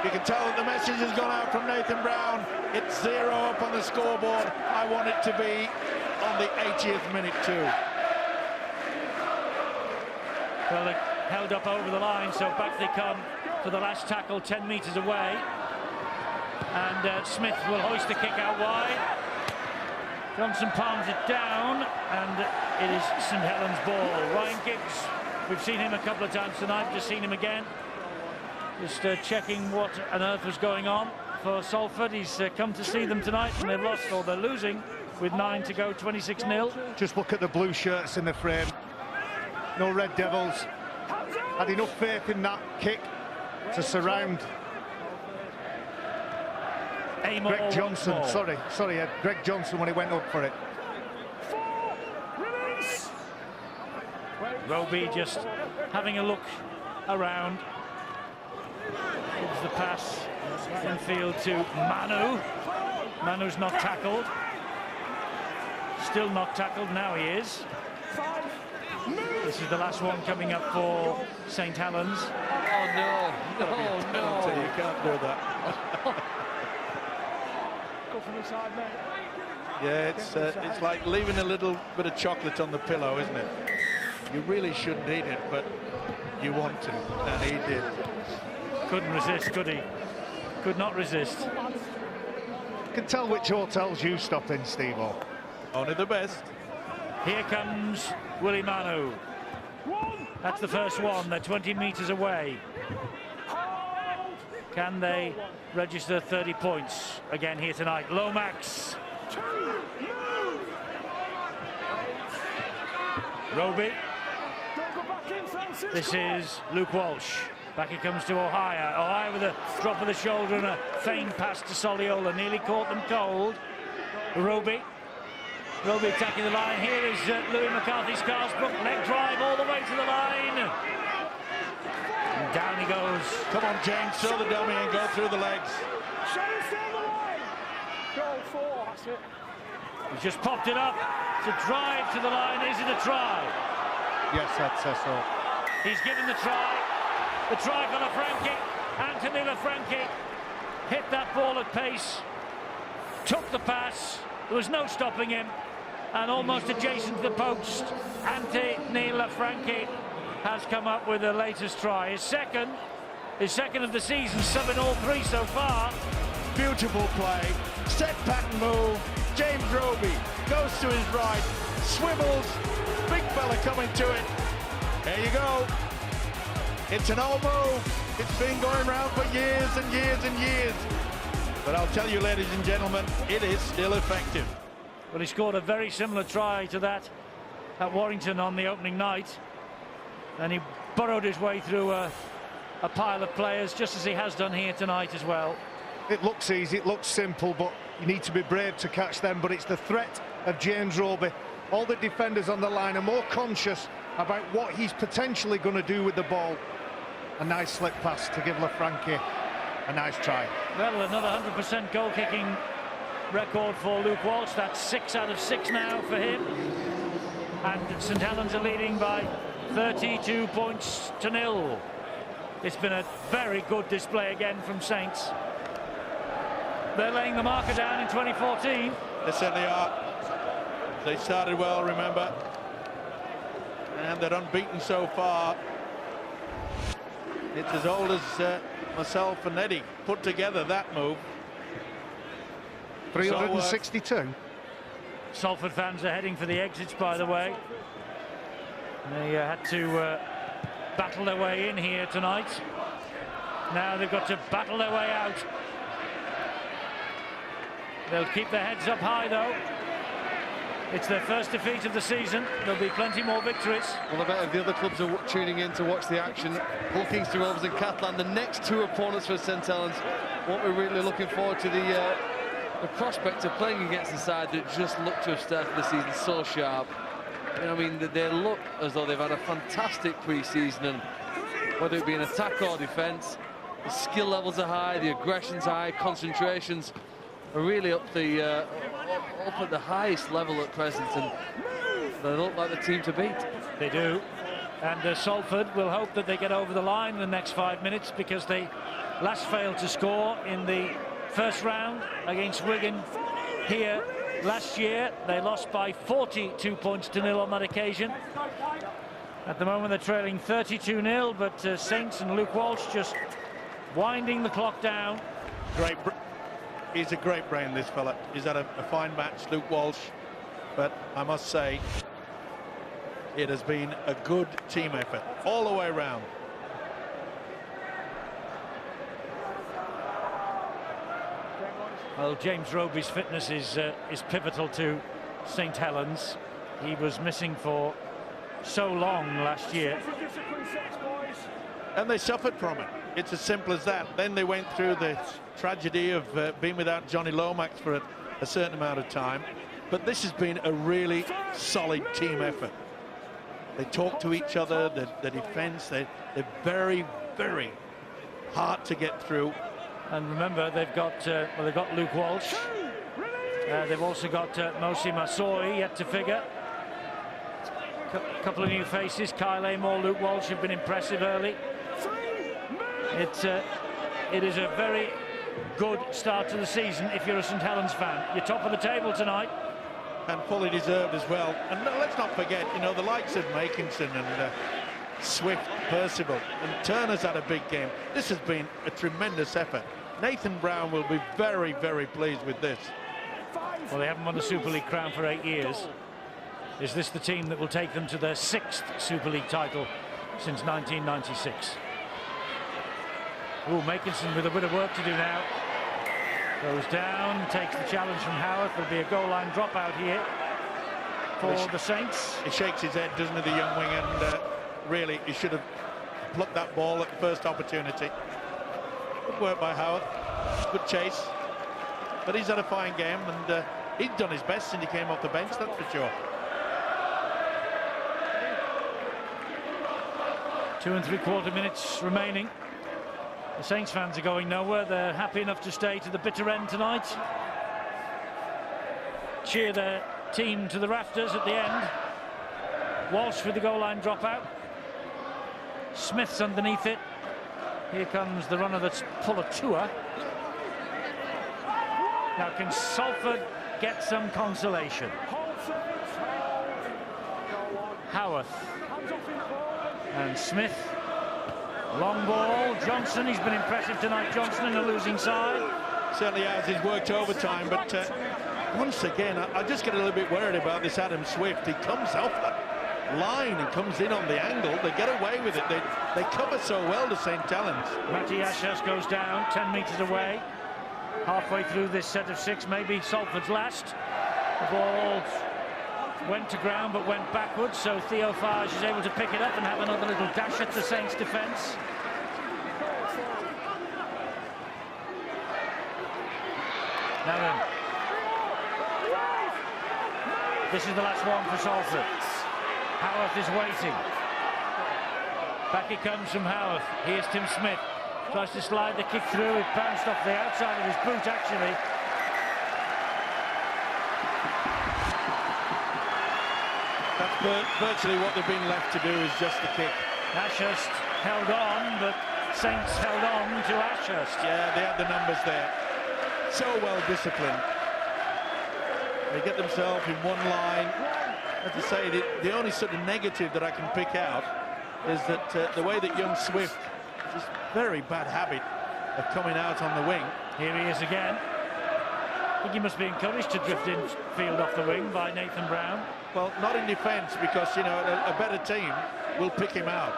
You can tell that the message has gone out from Nathan Brown. It's 0 up on the scoreboard. I want it to be on the 80th minute too. Well, they held up over the line, so back they come for the last tackle 10 metres away. And Smith will hoist the kick out wide. Johnson palms it down, and it is St Helens ball. Ryan Gibbs, we've seen him a couple of times tonight, just seen him again. Just checking what on earth was going on for Salford. He's come to see them tonight, and they've lost, or they're losing with 9 to go, 26-0. Just look at the blue shirts in the frame. No Red Devils. Had enough faith in that kick to surround Greg Johnson. Sorry, Greg Johnson when he went up for it. Roby just having a look around. Gives the pass infield to Manu. Manu's not tackled. Still not tackled, now he is. This is the last one coming up for St Helens. Oh no, no. You can't do that. Go from the side, mate. Yeah, it's like leaving a little bit of chocolate on the pillow, isn't it? You really shouldn't eat it, but you want to, and he did. Couldn't resist, could he? Could not resist. You can tell which hotels you stop in, Steve-O. Only the best. Here comes Willie Manu. That's the first one. They're 20 metres away. Can they register 30 points again here tonight? Lomax. Roby. This is Luke Walsh. Back he comes to Ohio. Ohio with a drop of the shoulder and a feigned pass to Soliola. Nearly caught them cold. Roby. Roby attacking the line. Here is Louis McCarthy-Scarsbrook. Leg drive all the way to the line. And down he goes. Come on, James, throw the dummy and go through the legs. Goal 4, that's it. He's just popped it up. It's a drive to the line. Is it a try? Yes, I'd say so. He's given the try. The try for Lafranchi. Anthony Lafranchi hit that ball at pace. Took the pass. There was no stopping him. And almost adjacent to the post, Anthony Lafranchi has come up with the latest try. His second of the season, subbing all 3 so far. Beautiful play, set pattern move. James Roby goes to his right, swivels, big fella coming to it. There you go. It's an old move. It's been going around for years and years and years. But I'll tell you, ladies and gentlemen, it is still effective. Well, he scored a very similar try to that at Warrington on the opening night. And he burrowed his way through a pile of players, just as he has done here tonight as well. It looks easy, it looks simple, but you need to be brave to catch them. But it's the threat of James Roby. All the defenders on the line are more conscious about what he's potentially going to do with the ball. A nice slip pass to give Lafranchi a nice try. Well, another 100% goal-kicking record for Luke Walsh. That's 6 out of 6 now for him. And St Helens are leading by 32 points to 0. It's been a very good display again from Saints. They're laying the marker down in 2014. They certainly are. They started well, remember. And they're unbeaten so far. It's as old as myself and Eddie put together that move. 362. Salford fans are heading for the exits, by the way. They had to battle their way in here tonight. Now they've got to battle their way out. They'll keep their heads up high, though. It's their first defeat of the season. There'll be plenty more victories. Well, I bet if the other clubs are tuning in to watch the action, Hull Kingston Rovers and Catalan, the next 2 opponents for St Helens, what we're really looking forward to the prospect of playing against the side that just look to have started the season so sharp. You know, I mean, they look as though they've had a fantastic pre-season, and whether it be in attack or defence, the skill levels are high, the aggression's high, concentrations are really up the up at the highest level at present, and they look like the team to beat. They do. And Salford will hope that they get over the line in the next 5 minutes, because they last failed to score in the first round against Wigan here last year. They lost by 42 points to nil on that occasion. At the moment they're trailing 32-0, but Saints and Luke Walsh just winding the clock down. He's a great brain, this fella. He's had a fine match, Luke Walsh, but I must say it has been a good team effort all the way around. Well, James Roby's fitness is pivotal to St Helens. He was missing for so long last year. And they suffered from it. It's as simple as that. Then they went through the tragedy of being without Johnny Lomax for a certain amount of time. But this has been a really solid team effort. They talk to each other, the defence, they're very, very hard to get through. And remember, they've got Luke Walsh. They've also got Mosi Masoi yet to figure. A couple of new faces, Kyle Amor, Luke Walsh have been impressive early. It is a very good start to the season if you're a St Helens fan. You're top of the table tonight. And fully deserved as well. And let's not forget, you know, the likes of Makinson and Swift, Percival, and Turner's had a big game. This has been a tremendous effort. Nathan Brown will be very, very pleased with this. Well, they haven't won the Super League crown for 8 years. Is this the team that will take them to their 6th Super League title since 1996? Oh, Makinson with a bit of work to do now. Goes down, takes the challenge from Howard. There'll be a goal line dropout here for the Saints. He shakes his head, doesn't he, the young wing, and really he should have plucked that ball at the first opportunity. Good work by Howard, good chase, but he's had a fine game, and he's done his best since he came off the bench, that's for sure. 2 3/4 minutes remaining. The Saints fans are going nowhere. They're happy enough to stay to the bitter end tonight. Cheer their team to the rafters at the end. Walsh with the goal line dropout. Smith's underneath it. Here comes the runner that's Pulatua. Now can Salford get some consolation? Howarth and Smith. Long ball, Johnson, he's been impressive tonight, Johnson, in a losing side. Certainly has, he's worked overtime, but once again, I just get a little bit worried about this Adam Swift. He comes off that line and comes in on the angle. They get away with it. They cover so well to St Helens. Matty Ashurst goes down, 10 metres away. Halfway through this set of 6, maybe Salford's last. The ball went to ground but went backwards, so Theo Farge is able to pick it up and have another little dash at the Saints defence. Now then, this is the last one for Salford. Howarth is waiting. Back it comes from Howarth. Here's Tim Smith. Tries to slide the kick through. It bounced off the outside of his boot, actually. That's virtually what they've been left to do, is just the kick. Ashurst held on, but Saints held on to Ashurst. Yeah, they had the numbers there. So well disciplined. They get themselves in one line. As I say, the only sort of negative that I can pick out is that the way that young Swift, this very bad habit of coming out on the wing. Here he is again. I think he must be encouraged to drift in field off the wing by Nathan Brown. Well, not in defence, because, you know, a better team will pick him out.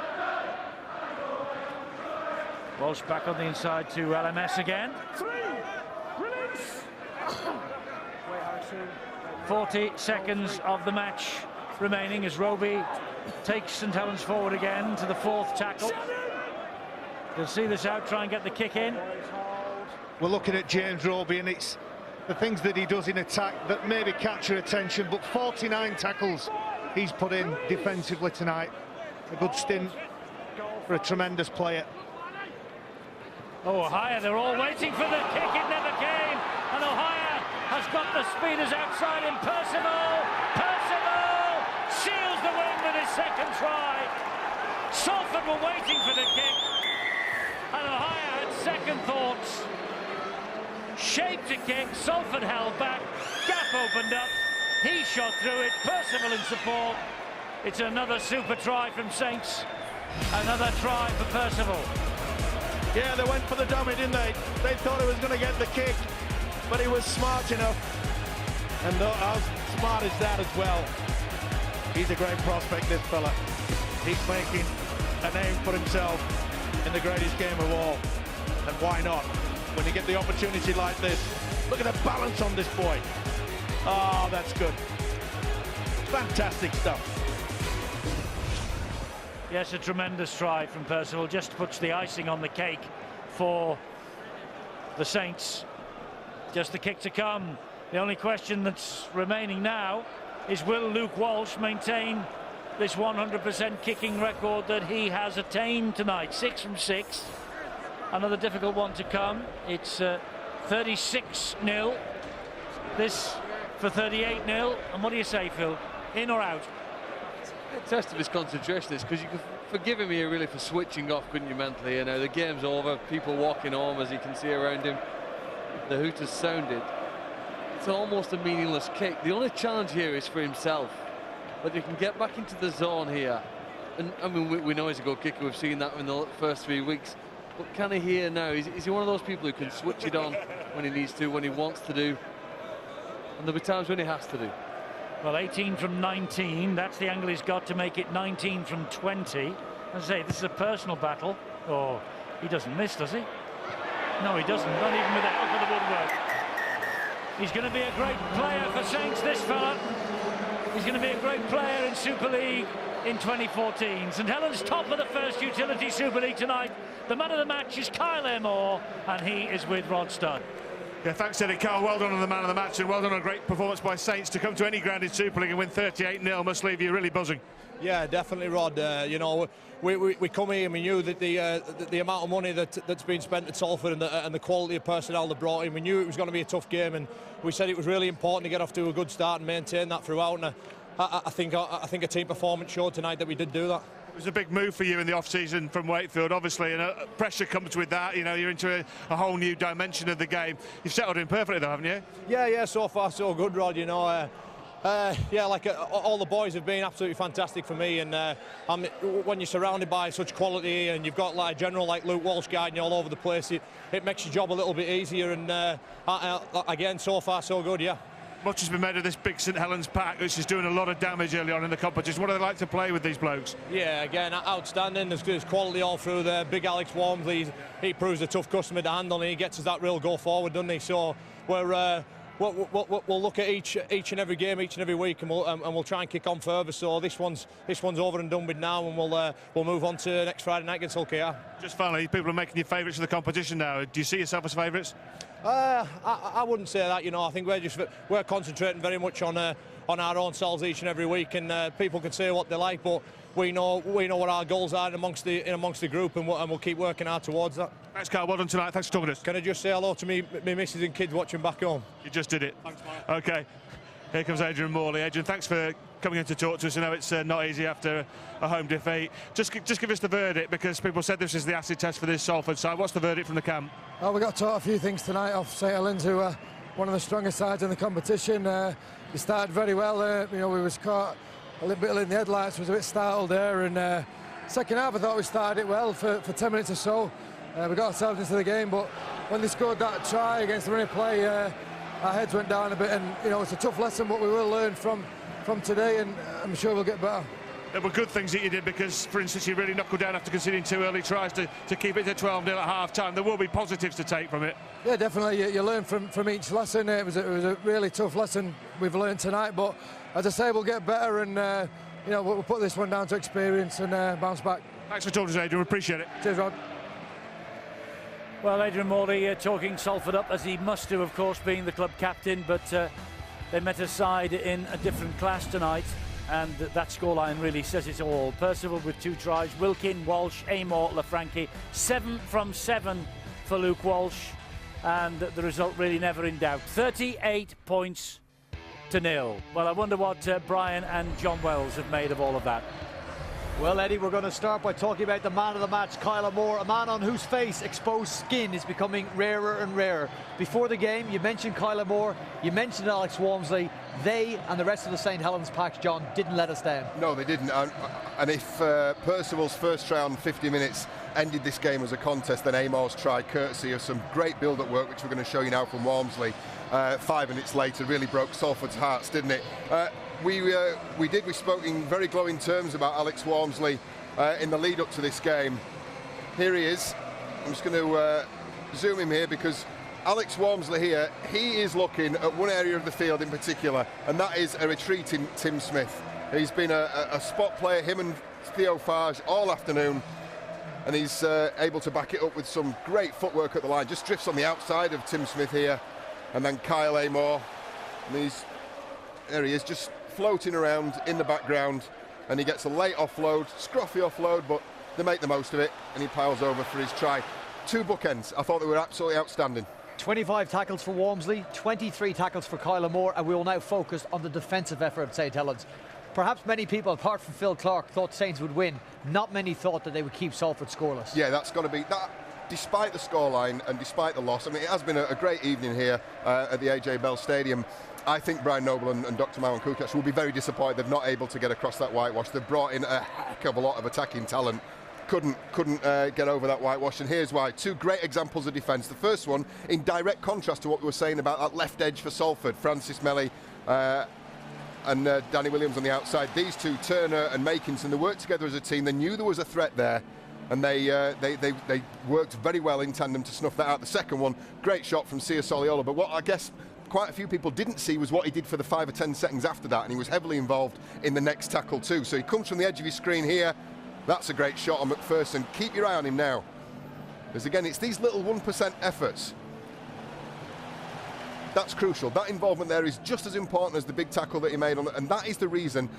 Walsh back on the inside to LMS again. 40 seconds of the match remaining as Roby takes St Helens forward again to the 4th tackle. They'll see this out, try and get the kick in. We're looking at James Roby, and it's the things that he does in attack that maybe catch your attention, but 49 tackles he's put in defensively tonight. A good stint for a tremendous player. Oh, Ohio, they're all waiting for the kick, it never came, and Ohio has got the speeders outside him. Percival seals the win with his second try. Salford were waiting for the kick, and Ohio had second thoughts. Shaped a kick, Salford held back, gap opened up, he shot through it, Percival in support. It's another super try from Saints, another try for Percival. Yeah, they went for the dummy, didn't they? They thought he was going to get the kick, but he was smart enough. And how smart is that as well? He's a great prospect, this fella. He's making a name for himself in the greatest game of all. And why not? When you get the opportunity like this, look at the balance on this boy. Oh, that's good. Fantastic stuff. Yes, a tremendous try from Percival. Just puts the icing on the cake for the Saints. Just the kick to come. The only question that's remaining now is, will Luke Walsh maintain this 100% kicking record that he has attained tonight? 6 from 6. Another difficult one to come. It's 36-0. This for 38-0. And what do you say, Phil? In or out? A test of his concentration is, because you could forgive him here really for switching off, couldn't you, mentally? You know, the game's over, people walking home, as you can see around him. The hoot has sounded. It's almost a meaningless kick. The only challenge here is for himself, whether he can get back into the zone here. And I mean, we know he's a good kicker, we've seen that in the first 3 weeks. But can he here now? Is he one of those people who can switch it on when he needs to, when he wants to do? And there'll be times when he has to do. Well, 18 from 19, that's the angle he's got to make it 19 from 20. As I say, this is a personal battle. Oh, he doesn't miss, does he? No, he doesn't, not even with the help of the woodwork. He's going to be a great player for Saints, this fella. He's going to be a great player in Super League in 2014. St Helens top of the first utility Super League tonight. The man of the match is Kyle Airmore, and he is with Rod Studd. Yeah, thanks, Eddie Carl. Well done on the man of the match, and well done on a great performance by Saints. To come to any ground in Super League and win 38-0 must leave you really buzzing. Yeah, definitely, Rod. You know, we come here and we knew that the amount of money that's been spent at Salford and the quality of personnel they brought in, we knew it was going to be a tough game, and we said it was really important to get off to a good start and maintain that throughout. And I think a team performance showed tonight that we did do that. It was a big move for you in the off-season from Wakefield, obviously, and pressure comes with that. You know, you're into a whole new dimension of the game. You've settled in perfectly, though, haven't you? Yeah, so far so good, Rod. You know, all the boys have been absolutely fantastic for me, and when you're surrounded by such quality and you've got like a general like Luke Walsh guiding you all over the place, it makes your job a little bit easier. And again, so far so good, yeah. Much has been made of this big St Helens pack, which is doing a lot of damage early on in the competition. What do they like to play with, these blokes? Yeah, again, outstanding. There's quality all through there. Big Alex Walmsley, he proves a tough customer to handle, and he gets us that real go forward, doesn't he? So we'll look at each and every game, each and every week, and we'll try and kick on further. So this one's over and done with now, and we'll move on to next Friday night against Hull KR. Just finally, people are making you favourites of the competition now. Do you see yourself as favourites? I wouldn't say that. You know, I think we're concentrating very much on our own selves each and every week, and people can say what they like, but we know what our goals are amongst the group, and we'll keep working hard towards that. Thanks, Carl. Well done tonight. Thanks for talking to us. Can I just say hello to me missus and kids watching back home? You just did it. Thanks, mate. Okay. Here comes Adrian Morley. Adrian, thanks for coming in to talk to us. I know it's not easy after a home defeat. Just give us the verdict, because people said this is the acid test for this Salford side. What's the verdict from the camp? Well, we got taught a few things tonight off St Helens, who are one of the strongest sides in the competition. We started very well. You know, we was caught a little bit in the headlights, was a bit startled there, and second half I thought we started it well for 10 minutes or so. We got ourselves into the game, but when they scored that try against the running play, our heads went down a bit, and you know, it's a tough lesson, but we will learn from today, and I'm sure we'll get better. There were good things that you did, because, for instance, you really knuckled down after conceding 2 early tries to keep it to 12-0 at half-time. There will be positives to take from it. Yeah, definitely. You learn from each lesson. It was a really tough lesson we've learned tonight, but as I say, we'll get better, and you know, we'll put this one down to experience and bounce back. Thanks for talking to us, Adrian. We appreciate it. Cheers, Rod. Well, Adrian Morley talking Salford up, as he must do, of course, being the club captain, but they met a side in a different class tonight, and that scoreline really says it all. Percival with 2 tries, Wilkin, Walsh, Amor, Lafranchi. 7 from 7 for Luke Walsh. and the result really never in doubt. 38 points to 0. Well, I wonder what Brian and John Wells have made of all of that. Well, Eddie, we're going to start by talking about the man of the match, Kyler Moore, a man on whose face exposed skin is becoming rarer and rarer. Before the game, you mentioned Kyler Moore, you mentioned Alex Walmsley. They and the rest of the St Helens pack, John, didn't let us down. No, they didn't. And if Percival's first try on 50 minutes ended this game as a contest, then Amor's try, courtesy of some great build-up work, which we're going to show you now from Walmsley, 5 minutes later, really broke Salford's hearts, didn't it? We spoke in very glowing terms about Alex Walmsley in the lead up to this game. Here he is. I'm just going to zoom him here, because Alex Walmsley here, he is looking at one area of the field in particular, and that is a retreating Tim Smith. He's been a spot player, him and Theo Farge, all afternoon, and he's able to back it up with some great footwork at the line. Just drifts on the outside of Tim Smith here, and then Kyle Amor. And there he is, just floating around in the background, and he gets a late offload, scruffy offload, but they make the most of it, and he piles over for his try. 2 bookends. I thought they were absolutely outstanding. 25 tackles for Walmsley, 23 tackles for Kyler Moore, and we will now focus on the defensive effort of St Helens. Perhaps many people, apart from Phil Clark, thought Saints would win. Not many thought that they would keep Salford scoreless. Yeah, that's got to be that. Despite the scoreline and despite the loss, I mean, it has been a great evening here at the AJ Bell Stadium. I think Brian Noble and Dr. Marwan Kukac will be very disappointed they're not able to get across that whitewash. They've brought in a heck of a lot of attacking talent. Couldn't get over that whitewash, and here's why. 2 great examples of defence. The first one in direct contrast to what we were saying about that left edge for Salford, Francis Melly and Danny Williams on the outside. These 2, Turner and Makinson, they worked together as a team. They knew there was a threat there, and they worked very well in tandem to snuff that out. The second one, great shot from Sia Soliola, but what I guess quite a few people didn't see was what he did for the 5 or 10 seconds after that, and he was heavily involved in the next tackle too. So he comes from the edge of his screen here. That's a great shot on McPherson. Keep your eye on him now, because again, it's these little 1% efforts. That's crucial. That involvement there is just as important as the big tackle that he made on it, and that is the reason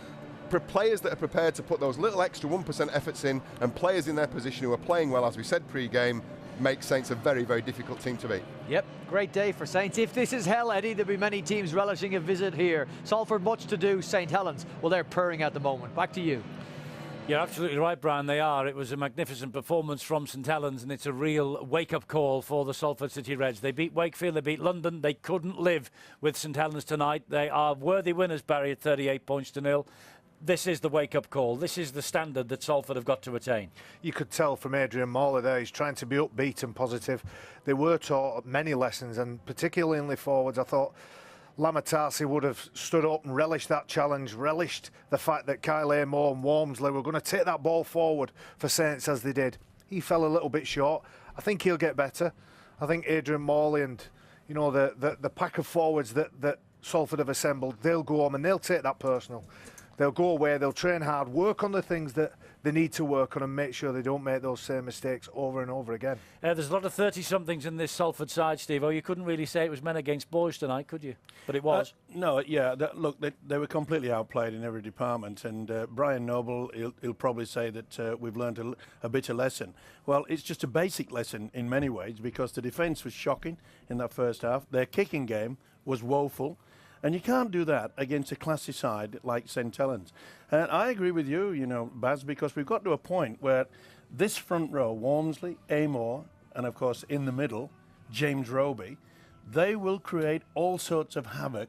for players that are prepared to put those little extra 1% efforts in, and players in their position who are playing well, as we said pre-game, make Saints a very, very difficult team to beat. Yep, great day for Saints. If this is hell, Eddie, there'll be many teams relishing a visit here. Salford much to do, St Helens, well, they're purring at the moment. Back to you. You're absolutely right, Brian, they are. It was a magnificent performance from St Helens, and it's a real wake-up call for the Salford City Reds. They beat Wakefield, they beat London. They couldn't live with St Helens tonight. They are worthy winners, Barry, at 38 points to 0. This is the wake-up call. This is the standard that Salford have got to attain. You could tell from Adrian Morley there, he's trying to be upbeat and positive. They were taught many lessons, and particularly in the forwards, I thought Lamatasi would have stood up and relished that challenge, relished the fact that Kyle Amor and Walmsley were going to take that ball forward for Saints as they did. He fell a little bit short. I think he'll get better. I think Adrian Morley and the pack of forwards that Salford have assembled, they'll go home and they'll take that personal. They'll go away, they'll train hard, work on the things that they need to work on, and make sure they don't make those same mistakes over and over again. There's a lot of 30-somethings in this Salford side, Steve. Oh, you couldn't really say it was men against boys tonight, could you? But it was. No, yeah. Look, they were completely outplayed in every department, and Brian Noble, he'll probably say that we've learned a bitter lesson. Well, it's just a basic lesson in many ways, because the defence was shocking in that first half. Their kicking game was woeful. And you can't do that against a classy side like St Helens. And I agree with you, Baz, because we've got to a point where this front row, Walmsley, Amor, and of course in the middle, James Roby, they will create all sorts of havoc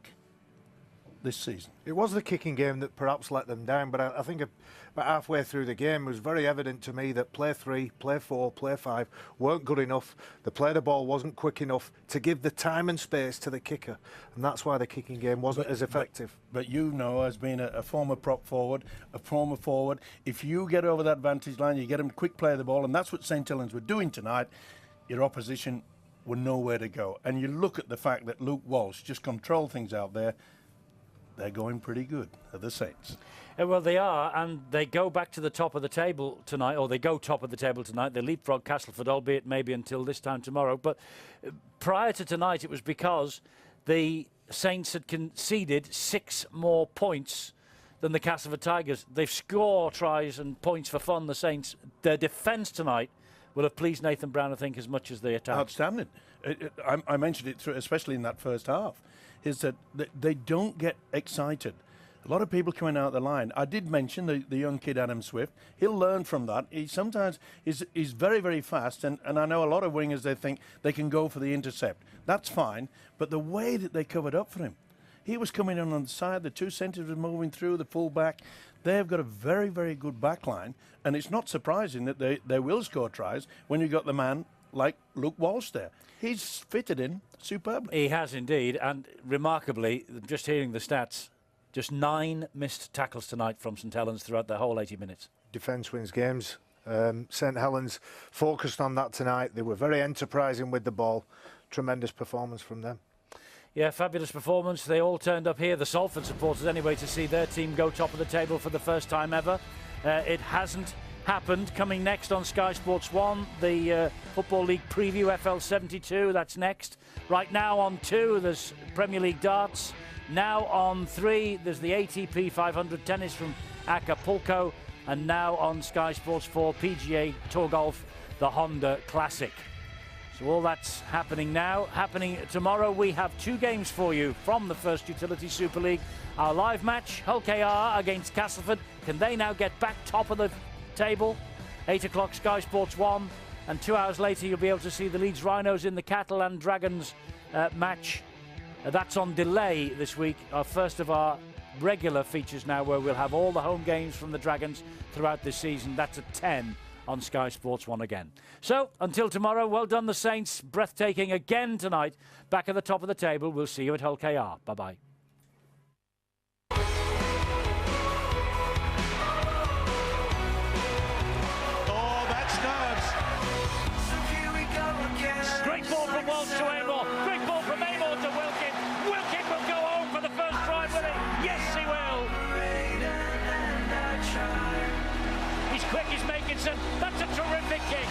this season. It was the kicking game that perhaps let them down, but I think about halfway through the game it was very evident to me that play 3, play 4, play 5 weren't good enough. The play the ball wasn't quick enough to give the time and space to the kicker, and that's why the kicking game wasn't as effective. But as being a former prop forward, if you get over that vantage line, you get them to quick play the ball, and that's what St Helens were doing tonight, your opposition were nowhere to go. And you look at the fact that Luke Walsh just controlled things out there. They're going pretty good, are the Saints. Well, they are, and they go back to the top of the table tonight, or they go top of the table tonight. They leapfrog Castleford, albeit maybe until this time tomorrow. But prior to tonight, it was because the Saints had conceded 6 more points than the Castleford Tigers. They've scored tries and points for fun, the Saints. Their defence tonight will have pleased Nathan Brown, I think, as much as the attack. Outstanding. I mentioned it, especially in that first half, is that they don't get excited. A lot of people coming out the line. I did mention the young kid, Adam Swift. He'll learn from that. He sometimes is very, very fast, and I know a lot of wingers, they think they can go for the intercept. That's fine, but the way that they covered up for him, he was coming in on the side, the two centres were moving through, the full-back. They've got a very, very good back line, and it's not surprising that they will score tries when you've got the man like Luke Walsh there. He's fitted in superbly. He has indeed, and remarkably, just hearing the stats, just 9 missed tackles tonight from St Helens throughout the whole 80 minutes. Defence wins games. St Helens focused on that tonight. They were very enterprising with the ball. Tremendous performance from them. Yeah, fabulous performance. They all turned up here, the Salford supporters anyway, to see their team go top of the table for the first time ever. It hasn't happened. Coming next on Sky Sports 1, the Football League preview, FL 72, that's next. Right now on 2, there's Premier League darts. Now on 3, there's the ATP 500 tennis from Acapulco. And now on Sky Sports 4, PGA Tour Golf, the Honda Classic. So all that's happening now. Happening tomorrow, we have 2 games for you from the First Utility Super League. Our live match, Hull KR against Castleford. Can they now get back top of the table? 8 o'clock, Sky Sports 1. And 2 hours later, you'll be able to see the Leeds Rhinos in the Cattle and Dragons match. That's on delay this week. Our first of our regular features now, where we'll have all the home games from the Dragons throughout this season. That's at 10 on Sky Sports 1 again. So, until tomorrow, well done the Saints. Breathtaking again tonight. Back at the top of the table. We'll see you at Hull KR. Bye-bye. Oh, that's nerves. So here we go again. Great ball from Walsh to Amor. Great ball from Amor to Wilkin. Wilkin will go home for the first try, will he? Yes, he will. He's quick, he's Makinson. That's a terrific kick.